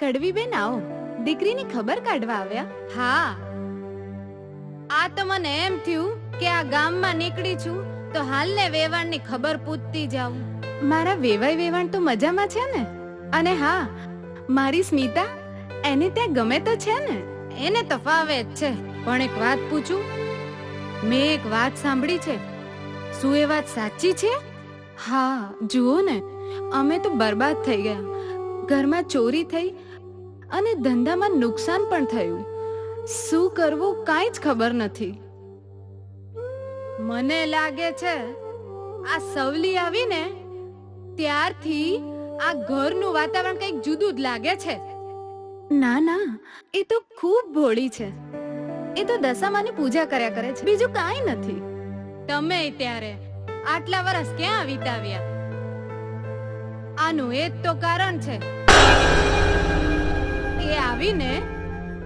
કડવીબેન, આવો. દીકરીની ખબર કાઢવા આવ્યા? હા. આ તો મને એમ થયું કે આ ગામમાં નીકળી છું તો હાલને વેવાણની ખબર પૂછતી જાઉં. મારા વેવાણ તો મજામાં છે ને? અને હા, મારી સ્મિતા, એને ત્યાં ગમે તો છે ને? એને તો ફાવે જ છે. પણ એક વાત પૂછું? મેં એક વાત સાંભળી છે. શું એ વાત સાચી છે? હા, જુઓ ને, અમે તો બરબાદ થઈ ગયા. ઘરમાં ચોરી થઈ અને ધંધામાં નુકસાન પણ થયું. શું કરવું કાંઈ જ ખબર નથી. મને લાગે છે આ સવલી આવીને ત્યારથી આ ઘરનું વાતાવરણ કંઈક જુદું જ લાગે છે. ના, એ તો ખૂબ ભોળી છે. એ તો દશામાની પૂજા કર્યા કરે છે, બીજું કાંઈ નથી. તમે ત્યારે આટલા વર્ષ ક્યાં વિતાવ્યા? આનું એ જ તો કારણ છે. એ આવીને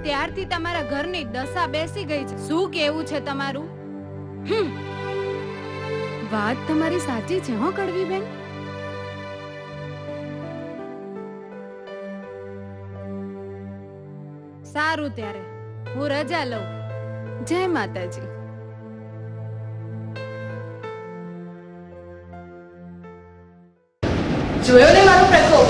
ત્યારથી તમારા ઘરની દશા બેસી ગઈ છે. શું કેવું છે તમારું? વાત તમારી સાચી છે હો કડવીબેન. સારું, ત્યારે હું રજા લઉં. જય માતાજી. જોયો ને મારો પ્રકોપ?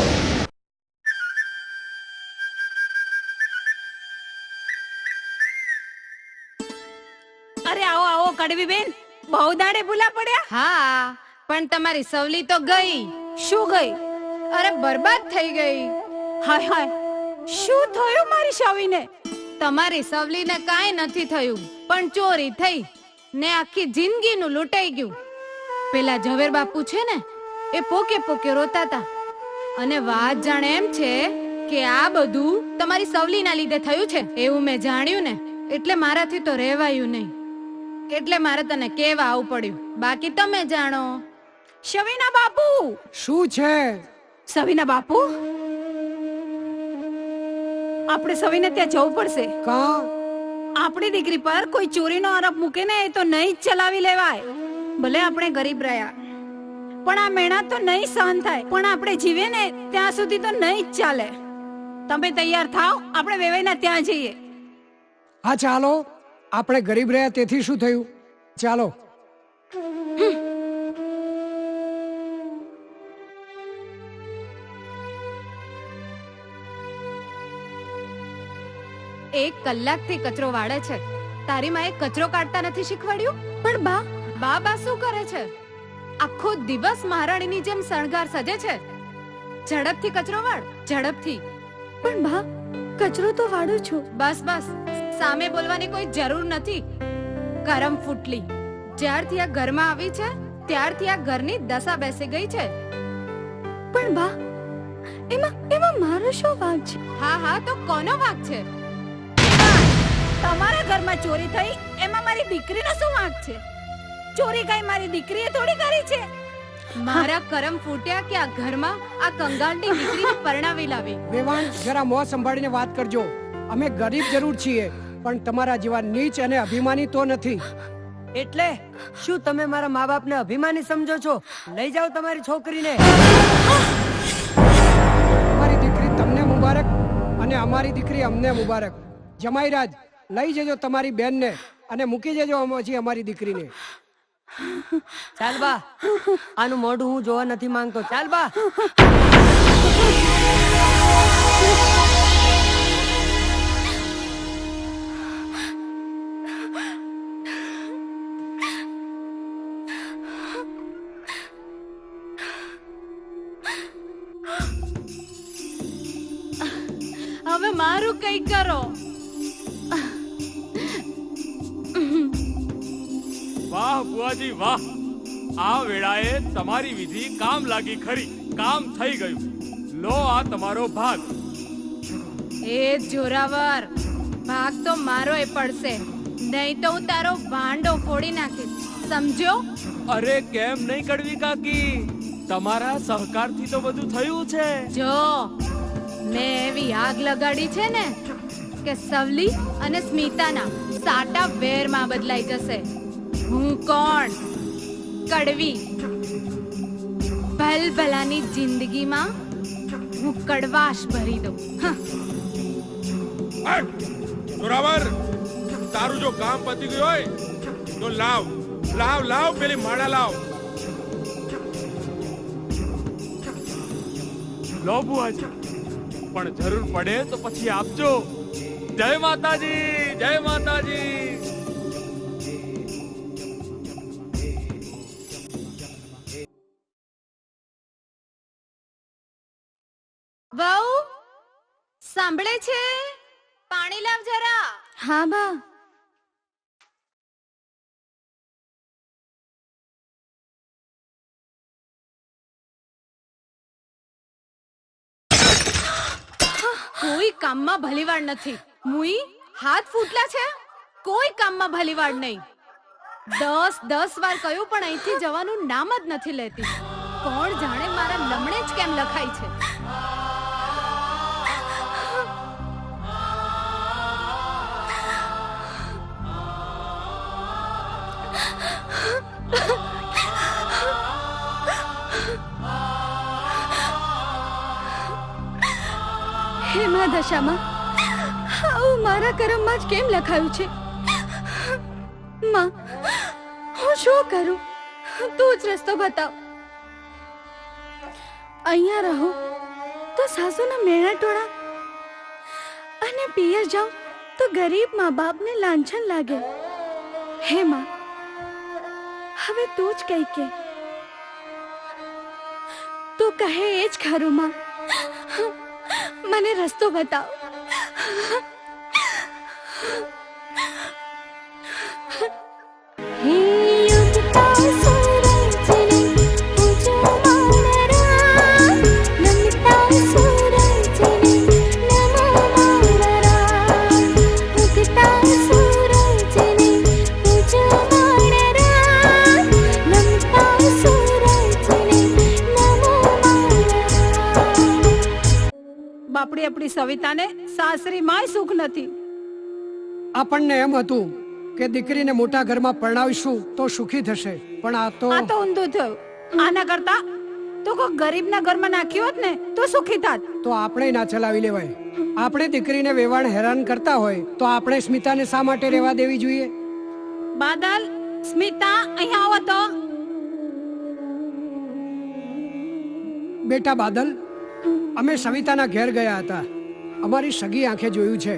અરે આવો આવો કડવીબેન, બહુ દાડે ભૂલા પડ્યા. હા, પણ તમારી સવલી તો ગઈ. શું ગઈ? અરે બરબાદ થઈ ગઈ. હાય હાય, શું થયું મારી શવીને? તમારી સવલીને કાંઈ નથી થયું, પણ ચોરી થઈ ને આખી જિંદગીનું લૂંટાઈ ગયું. પેલા ઝવેર બાપુ છે ને, એ પોકે પોકે રોતા હતા. અને વાત જાણે એમ છે કે આ બધું તમારી સવલીના લીધે થયું છે એવું મેં જાણ્યું ને, એટલે મારાથી તો રહેવાયું નહીં. એટલે મારે તને કહેવા આવવું પડ્યું, બાકી તમે જાણો. શવીના બાપુ! શું છે? સવીના બાપુ, આપણે સવીને ત્યાં જવું પડશે. કા? આપણી દીકરી પર કોઈ ચોરીનો આરોપ મૂકે ને એ તો નહીં જ ચલાવી લેવાય. ભલે આપણે ગરીબ રહ્યા, પણ આ મહેનત તો નહીં સહન થાય. પણ આપણે જીવે ને ત્યાં સુધી તો નહીં જ ચાલે. તમે તૈયાર થાઓ, આપણે વેવાઈના ત્યાં જઈએ. હા ચાલો, આપણે ગરીબ રહ્યા તેથી શું થયું? ચાલો. એક કલાકથી કચરો વાળે છે. તારી માએ કચરો કાઢતા નથી શીખવાડ્યું? પણ બા, બા શું કરે છે? આખો દિવસ મહારાણીની જેમ શણગાર સજે છે. ઝડપથી કચરો વાળ, ઝડપથી. પણ બા, કચરો તો વાળું છું. બસ બસ, સામે બોલવાની કોઈ જરૂર નથી. કરમ ફૂટલી, જ્યારથી આ ઘરમાં આવી છે ત્યારથી આ ઘરની દશા બેસી ગઈ છે. પણ બા, એમાં મારો શું વાંક છે? હા હા, તો કોનો વાંક છે? તમારા ઘરમાં ચોરી થઈ એમાં મારી દીકરીનો શું વાંક છે? ચોરી કઈ મારી દીકરીએ થોડી કરી છે. મારા કરમ ફૂટ્યા કે આ ઘરમાં આ કંગાળની દીકરીને પરણાવી લાવી. વેવાણ, જરા મોં સંભાળીને વાત કરજો. અમે ગરીબ જરૂર છીએ, પણ તમારા જેવા નીચ અને અભિમાની તો નથી. એટલે શું તમે મારા મા બાપને અભિમાની સમજો છો? લઈ જાઓ તમારી છોકરીને. અમારી દીકરી તમને મુબારક અને અમારી દીકરી અમને મુબારક. જમાઈરાજ, લઈ જજો તમારી બેનને અને મૂકી જજો પછી અમારી દીકરીને. ચાલ બા, આનું મોઢું હું જોવા નથી માંગતો. ચાલ બા. હવે મારું કઈ કરો. વાહ બુઆજી વાહ, આ વેળાએ તમારી વિધિ કામ લાગી ખરી. કામ થઈ ગયું. લો આ તમારો ભાગ. એ જોરાવર, ભાગ તો મારો એ પડશે, નહીં તો હું તારો ભાંડો ફોડી નાખીશ, સમજ્યો? અરે કેમ નહીં કડવી કાકી, તમારા સહકારથી તો બધું થયું છે. જો મેં એવી આગ લગાડી છે ને કે સવલી અને સ્મિતાના સાટા વેરમાં બદલાઈ જશે. હું કોણ? કડવી. ભલભલાની જિંદગીમાં હું કડવાશ ભરી દઉં. જોરાવર, તારું જો કામ પતી ગયું હોય તો લાવ લાવ લાવ પેલી માળા લાવ. લો બુઆજી, પણ જરૂર પડે તો પછી આપજો. જય માતાજી, જય માતાજી. વહુ સાંભળે છે? પાણી લાવ જરા. હા બા. કોઈ કામમાં ભલીવાડ નથી. મુઈ હાથ ફૂટલા છે, કોઈ કામમાં ભલીવાડ નહીં. 10 વાર કહ્યું પણ અહીંથી જવાનું નામ જ નથી લેતી. કોણ જાણે મારા લમણે જ કેમ લખાય છે. હે મા દશામાં, આવું મારા કર્મમાં જ કેમ લખાયું છે? માં, હું શું કરું? તું જ રસ્તો બતાવ. અહીંયા રહો તો સાસુના મેણા ટોળા અને પિયર જાઉં તો ગરીબ મા બાપને લાંછન લાગે. હે માં, હવે તું જ કઈ કે તું કહે એ જ ખરું માં. મને રસ્તો બતાવ. બાપડી આપણી સવિતાને સાસરીમાંય સુખ નથી. આપણને એમ હતું કે દીકરીને મોટા ઘરમાં પરણાવીશું તો સુખી થશે, પણ આ તો ઊંધું થયું. આના કરતા તો કોઈ ગરીબના ઘરમાં નાખ્યો હોત ને તો સુખી થાત. તો આપણે ના ચલાવી લેવાય. આપણે દીકરીને વેવાણ હેરાન કરતા હોય તો આપણે સ્મિતાને શા માટે રહેવા દેવી જોઈએ? બાદલ, સ્મિતા અહીંયા આવો તો. બેટા બાદલ, અમે સવિતાના ઘેર ગયા હતા. અમારી સગી આંખે જોયું છે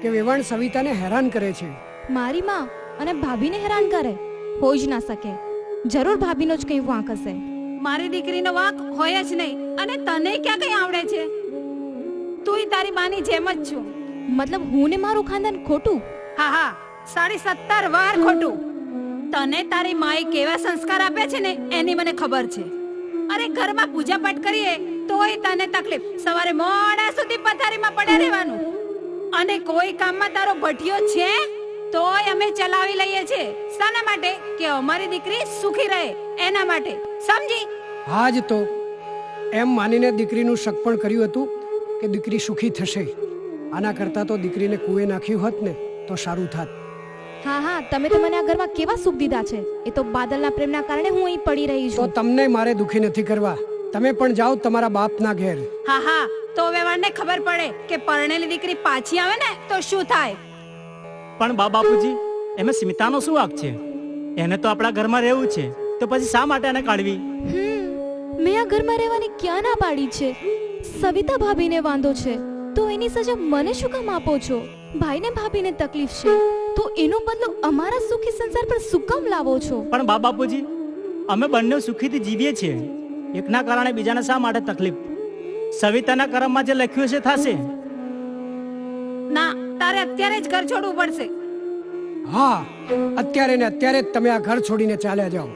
કે વેવાણ સવિતાને હેરાન કરે છે. મારી માં અને ભાભીને હેરાન કરે? હોઈ જ ના શકે. જરૂર ભાભીનો જ કંઈ વાંક હશે. મારી દીકરીનો વાંક હોય જ નહીં. અને તને ક્યાં કઈ આવડે છે? તુંય તારી માની જેમ જ છું. મતલબ હું ને મારું ખાનદાન ખોટું? હા હા, 17.5 વાર ખોટું. તને તારી માએ કેવા સંસ્કાર આપ્યા છે ને એની મને ખબર છે. અરે ઘરમાં પૂજા પાઠ કરીએ તોય તને તકલીફ. સવારે મોડા સુધી પથારીમાં પડ્યા રહેવાનું. અને કોઈ કામમાં તારો ભઠિયો છે તોય અમે ચલાવી લઈએ છીએ. શાના માટે? કે અમારી દીકરી સુખી રહે એના માટે. સમજી? હા જ તો એમ માનીને દીકરીનું શક પણ કર્યું હતું કે દીકરી સુખી થશે. આના કરતા તો દીકરીને કુએ નાખ્યું હોત ને તો સારું થાત. હા હા, તમે તો મને આ ઘરમાં કેવા સુખ દીધા છે. એ તો બાદલના પ્રેમના કારણે હું અહીં પડી રહી તો છું. તમને મારે દુખી નથી કરવા. તમે પણ જાઓ તમારા બાપના ઘેર. હા હા, તો વેવાણને ખબર પડે કે પરણેલી દીકરી પાછી આવે ને તો શું થાય. પણ બાપુજી, એમાં સ્મિતાનો શું વાંક છે? એને તો આપણા ઘરમાં રહેવું છે, તો પછી શા માટે એને કાઢવી? મેં આ ઘરમાં રહેવાની ક્યાં ના પાડી છે? સવિતા ભાભીને વાંધો છે તો એની સજા મને શું કામ આપો છો? ભાઈને ભાભીને તકલીફ છે તો એનો બદલો અમારા સુખી સંસાર પર શું કામ લાવો છો? પણ બાપુજી, અમે બંને સુખીથી જીવીએ છીએ. એકના કારણે બીજાને શા માટે તકલીફ? સવિતાના કર્મમાં જે લખ્યું છે થશે. ના, તારે અત્યારે જ ઘર છોડવું પડશે. હા, અત્યારે ને અત્યારે જ તમે આ ઘર છોડીને ચાલ્યા જાઓ.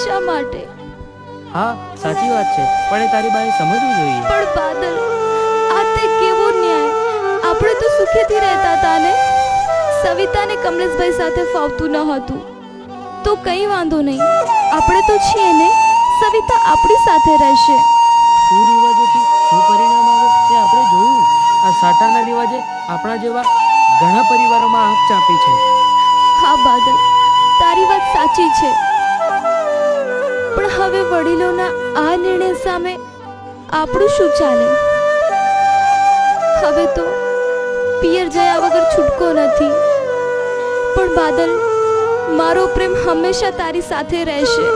શા માટે? હા, સાચી વાત છે, પણ એ તારી બાએ સમજવું જોઈએ. પણ બાદલ, આ તે કેવો ન્યાય? આપણે તો સુખેથી રહેતા હતા ને. સવિતાને કમલેશભાઈ સાથે ફાવતું ન હતું તો કંઈ વાંધો નહીં, આપણે તો છીએ ને. સવિતા આપણી સાથે રહેશે. કુરિવાજોથી શું પરિણામ આવે તે આપણે જોયું. આ સાટાના રિવાજે આપણા જેવા ઘણા પરિવારોમાં આંખ ચાંપી છે. હા બાદલ, તારી વાત સાચી છે, પણ હવે વડીલોના આ નિર્ણય સામે આપણું શું ચાલે? હવે તો પિયર જયા વગર છૂટકો નથી. પણ બાદલ, મારો પ્રેમ હંમેશા તારી સાથે રહેશે.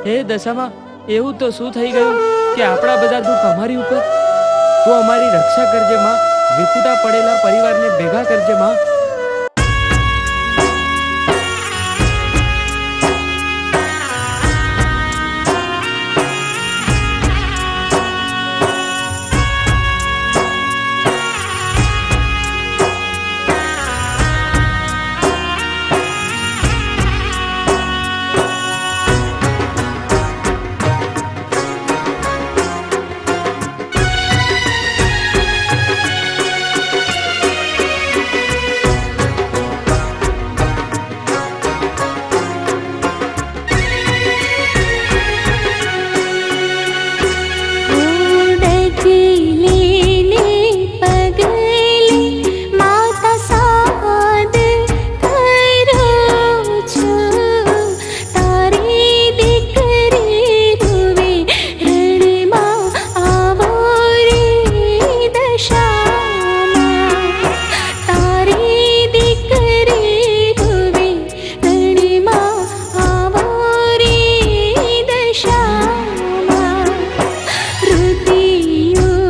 હે દશામાં, એવું તો શું થઈ ગયું કે આપણા બધા દુઃખ અમારી ઉપર? તું અમારી રક્ષા કરજે માં, વિખુટા પડેલા પરિવારને ભેગા કરજે માં. ऋतियों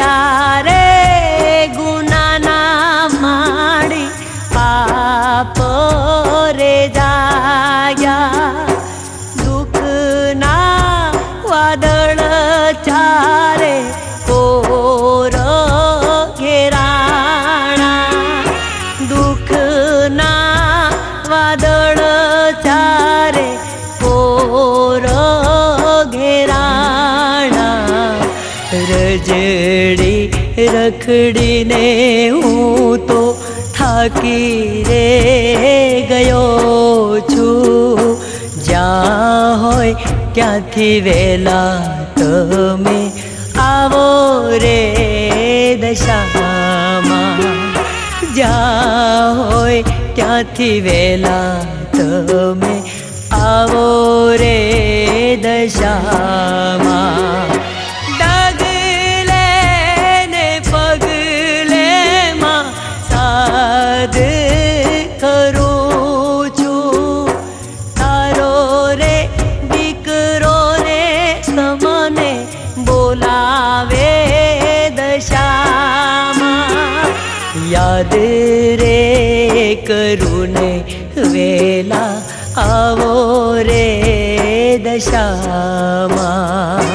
ત્યારે ગુનાના માડી પાપ રે જાગ્યા દુઃખના વાદળ ચારે કોર ઘેરાણા દુઃખના વાદળ ચારે કોર ઘેરાણા રજડી રખડીને હું તો થાકી રે ગયો છું જ્યાં હોય ક્યાંથી વેલા તમે આવો રે દશામાં જ્યાં હોય ત્યાંથી વેલા તમે આવો રે દશામાં ડગલે ને પગલે માં સાદ કરું છું તારો રે દીકરો રે તમને બોલાવે દશામાં યાદ રે કરું ને વેલા આવો રે દશામાં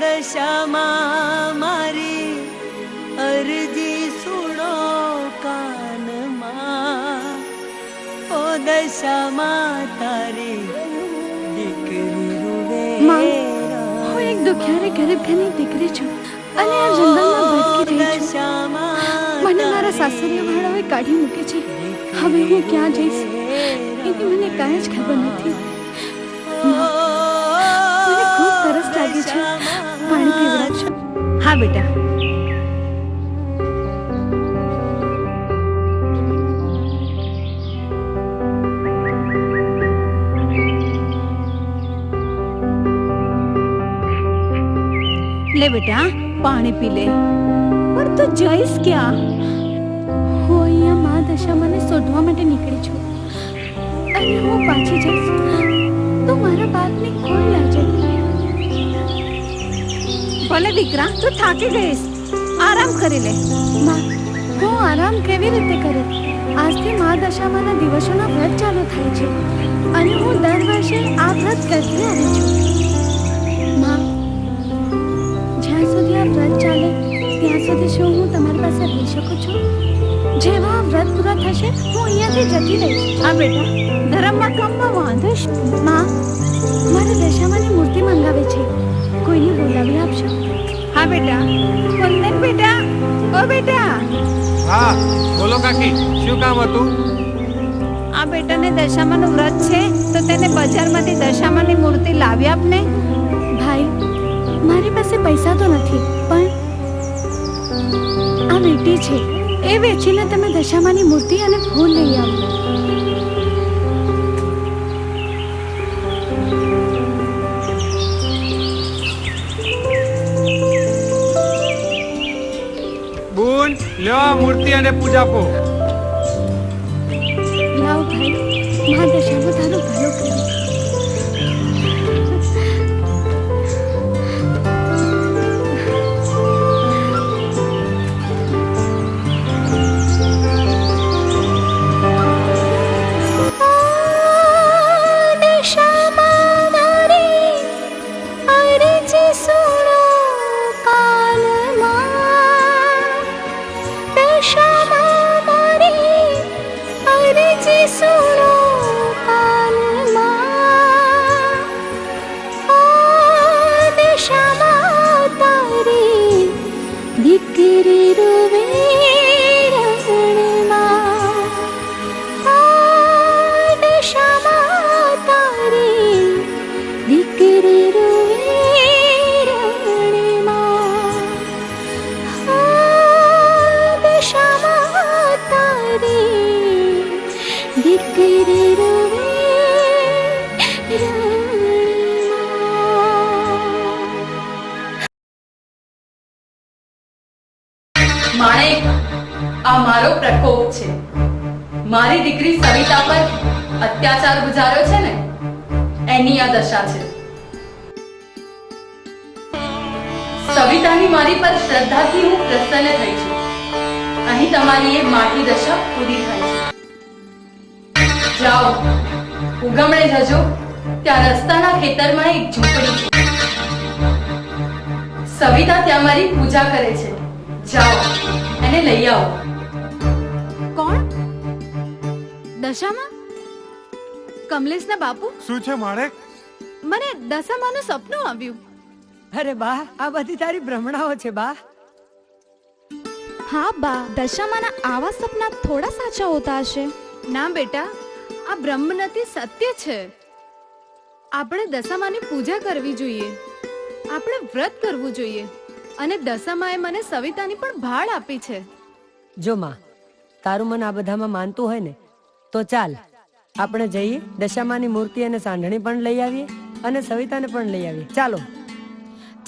દશામાં મારી અરજી સુણો કાનમાં ઓ દશામાં તારી દીકરી રૂવે માં, હું એક દુખિયારે ગરીબ ઘરની દીકરી છું અને આ જંગલમાં ભટકી રહી છું. મને મારા સાસરિયા વાળાઓએ કાઢી મૂકી છે. હવે હું ક્યાં જઈશ એની મને કાંઈ જ ખબર નથી. મને ખૂબ તરસ લાગી છે, પાણી પીવડાવજો. હા બેટા. લે બેટા પાણી પી લે. પણ તું જઈશ ક્યાં? હું અહીંયા મા દશા મને શોધવા માટે નીકળી છું અને હું પાછી જઈશ તો મારા બાપને કોઈ લાજે. ભલે દીકરા તું થાકી ગઈશ, આરામ કરી લે. માં, હું આરામ કેવી રીતે કરું? આજથી મા દશામાના દિવસોના વ્રત ચાલુ થાય છે અને હું દર વર્ષે આ વ્રત કરતી આવી છું. માં, જ્યાં સુધી આ વ્રત ચાલે ત્યાં સુધી શું હું તમારી પાસે રહી શકું છું? જેવા આ વ્રત પૂરા થશે હું અહીંયાથી જતી રહીશ. હા બેટા, ધર્મમાં કામમાં વાંધો છે. માં, મારે દશામાની મૂર્તિ મંગાવી છે, કોઈને બોલાવી આપશો? હા બેટા. કુંદન બેટા, ઓ બેટા. હા બોલો કાકી, શું કામ હતું? આ બેટાને દશામાનું વ્રત છે તો તેને બજારમાંથી દશામાની મૂર્તિ લાવી આપને. ભાઈ, મારી પાસે પૈસા તો નથી, પણ આ વીંટી છે, એ વેચીને તમે દશામાની મૂર્તિ અને ફૂલ લઈ આવો. બોન, લ્યો આ મૂર્તિ અને પૂજા પો. લાવ ભાઈ, મા દશામાં તારું ભલું કરે. માણેક, આ મારો પ્રકોપ છે. મારી દીકરી સવિતા પર અત્યાચાર ગુજાર્યો છે ને, એની આ દશા છે. સવિતાની મારી પર શ્રદ્ધાથી હું પ્રસન્ન થઈ છું. અહીં તમારી એ માઠી દશા પૂરી થાય છે. જાઓ, ઉગમણે જજો, ત્યાં રસ્તાના ખેતરમાં એક ઝૂંપડી છે. સવિતા ત્યાં મારી પૂજા કરે છે. જાઓ, એને લઈ આવો. કોણ? દશામાં? કમલેશના બાપુ? શું છે માણેક? મને દશામાનું સપનું આવ્યું. અરે બા, આ બધી તારી ભ્રમણાઓ છે બા. હા બા, દશામાના આવા સપના થોડા સાચા હોતા હશે. ના બેટા, આ બ્રહ્મ નથી, સત્ય છે. આપણે દશામાની પૂજા કરવી જોઈએ, આપણે વ્રત કરવું જોઈએ. અને દશામાએ મને સવિતાની પણ ભાળ આપી છે. જો માં, તારું મન આ બધામાં માનતું હોય ને તો ચાલ આપણે જઈએ, દશામાની મૂર્તિ અને સાંઢણી પણ લઈ આવીએ અને સવિતાને પણ લઈ આવીએ. ચાલો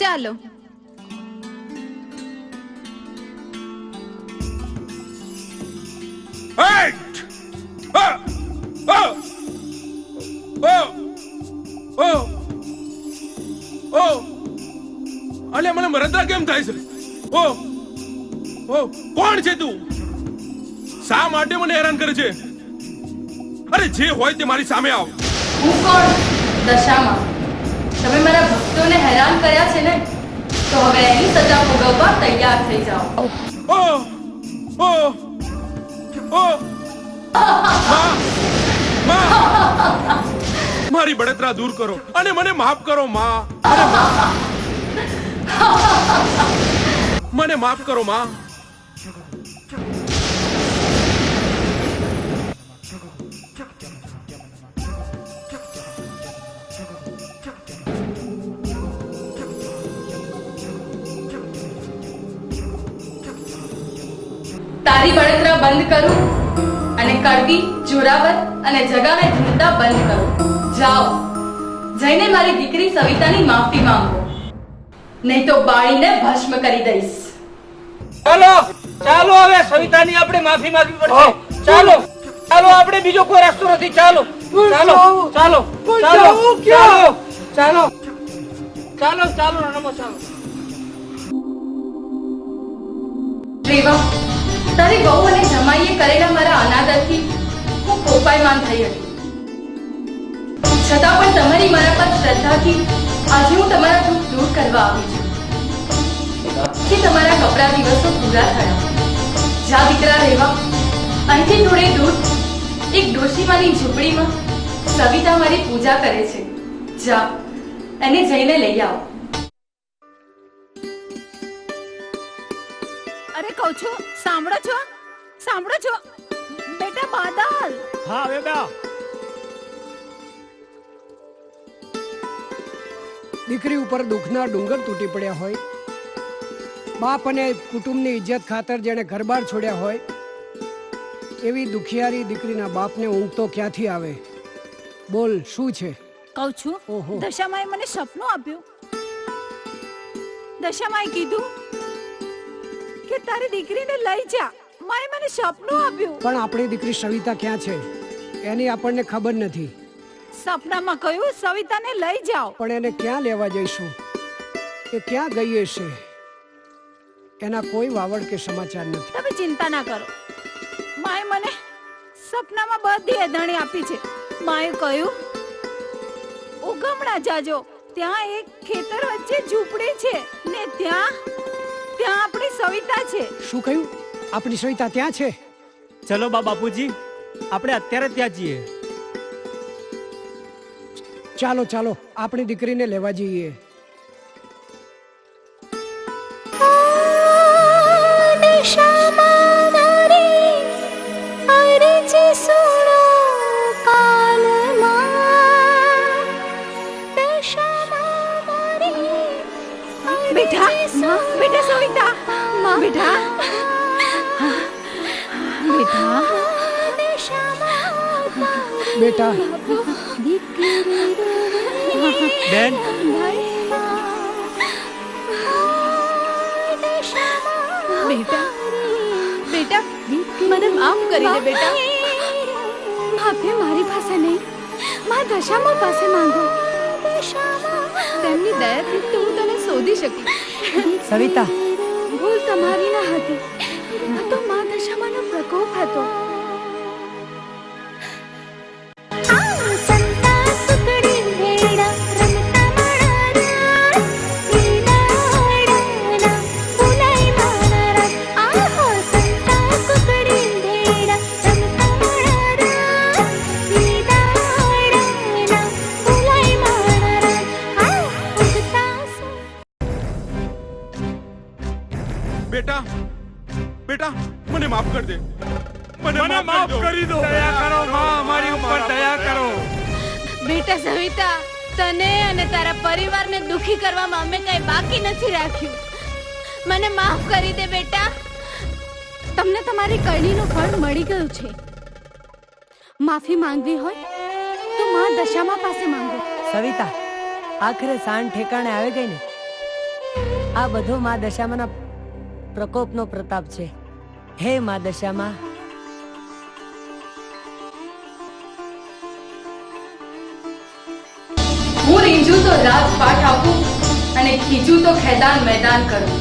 ચાલો. અલે મને મરદરા કેમ થાય છે? ઓ ઓ કોણ છે તું? શા માટે મને હેરાન કરે છે? અરે જે હોય તે મારી સામે આવ. હું કોણ? દશામાં. તમે મારા ભક્તોને હેરાન કર્યા છે ને, તો હવે એની સજા ભોગવવા તૈયાર થઈ જાઓ. ઓ ઓ ઓ માં, મારી બળતરા દૂર કરો અને મને માફ કરો માં. મને માફ કરો માં. તારી બળતરા બંધ કરું અને કડવી, જોરાવર અને જગાને ઢૂંઢતા બંધ કરું. જાઓ, જઈને મારી દીકરી સવિતાની માફી માંગો, નહીં તો બાળીને ભસ્મ કરી દઈશ. ચાલો ચાલો, હવે સવિતાની આપણે માફી માંગવી પડશે. ચાલો ચાલો, આપણે બીજો કોઈ રસ્તો નથી. ચાલો ચાલો ચાલો ચાલો ચાલો ચાલો ચાલો ચાલો નમો ચાલો. કરેલા મારા અનાદરથી હું કોપાયમાન થઈ હતી. છતાં પણ તમારી મારા પર શ્રદ્ધાથી આજે હું તમારા દુઃખ દૂર કરવા આવી છું. કે તમારા કપરા દિવસો પૂરા થયા. જ્યાં દીકરા રહેવા અહીંથી થોડે દૂર એક ડોશીમાની ઝૂંપડીમાં સવિતા મારી પૂજા કરે છે. જા એને જઈને લઈ આવો. અરે કહું છું, સાંભળો છો? બેટા બાદલ, હા હવે બા. દીકરી ઉપર દુઃખના ડુંગર તૂટી પડ્યા હોય, બાપ અને કુટુંબની ઇજ્જત ખાતર જેણે ઘરબાર છોડ્યા હોય, એવી દુખિયારી દીકરીના બાપને ઊંઘ તો ક્યાંથી આવે? બોલ શું છે? કહું છું, ઓહો. દશામાએ મને સપનું આપ્યું. દશામાએ કીધું કે તારી દીકરીને લઈ જા. માએ મને સપનું આપ્યું. પણ આપણી દીકરી સવિતા ક્યાં છે એની આપણને ખબર નથી. સપનામાં કહ્યું સવિતાને લઈ જાઓ. પણ એને ક્યાં લેવા જઈશું? એ ક્યાં ગઈ હશે? એના કોઈ વાવડ કે સમાચાર નથી. તમે ચિંતા ના કરો. માએ મને સપનામાં બધી અદાણી આપી છે. માએ કહ્યું ઉગમણા જાજો, ત્યાં એક ખેતર વચ્ચે ઝૂંપડી છે ને ત્યાં આપણી સવિતા છે. શું કહ્યું? આપણી સવિતા ત્યાં છે? ચલો બા બાપુજી, આપણે અત્યારે ત્યાં જઈએ. ચાલો ચાલો આપણી દીકરીને લેવા જઈએ. બેટા, બેટા સવિતા, બેટા, બેટા, બેટા બેન, બેટા, બેટા, મને માફ કરી દે બેટા. માફી મારી પાસે નહીં, મારા દશામાં પાસે માંગો. તેમની દયાથી તો હું તને શોધી શકી. સવિતા, ભૂલ તમારી ના હતી. આ તો મા દશામાંનો પ્રકોપ હતો. બેટા બેટા મને માફ કરી દે. મને માફ કરી દો. દયા કરો માં, અમારી ઉપર દયા કરો. બેટા સવિતા, તને અને તારા પરિવારને દુખી કરવામાં અમે કઈ બાકી નથી રાખ્યું. મને માફ કરી દે બેટા. તમને તમારી કરણીનું ફળ મળી ગયું છે. માફી માંગવી હોય તો મા દશામાં પાસે માંગો. સવિતા, આખરે સાંજ ઠેકાણે આવી ગઈ ને. આ બધો મા દશામાના પ્રકોપનો પ્રતાપ છે. હે મા દશામાં, હું રીંજું તો રાજપાટ આપું અને ખીજું તો ખેદાન મેદાન કરું.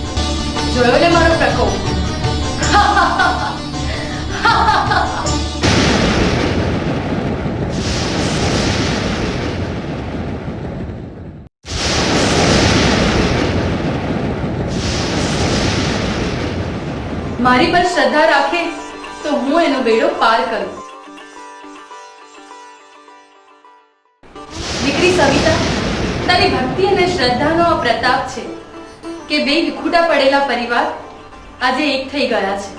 જોયો ને મારો પ્રકોપ? મારી પર શ્રદ્ધા રાખે તો હું એનો બેડો પાર કરું. દીકરી સવિતા, તારી ભક્તિ અને શ્રદ્ધાનો આ પ્રતાપ છે કે બે વિખૂટા પડેલા પરિવાર આજે એક થઈ ગયા છે.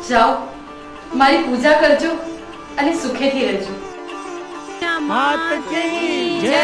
જાઓ, મારી પૂજા કરજો અને સુખેથી રહેજો. માત કી જય.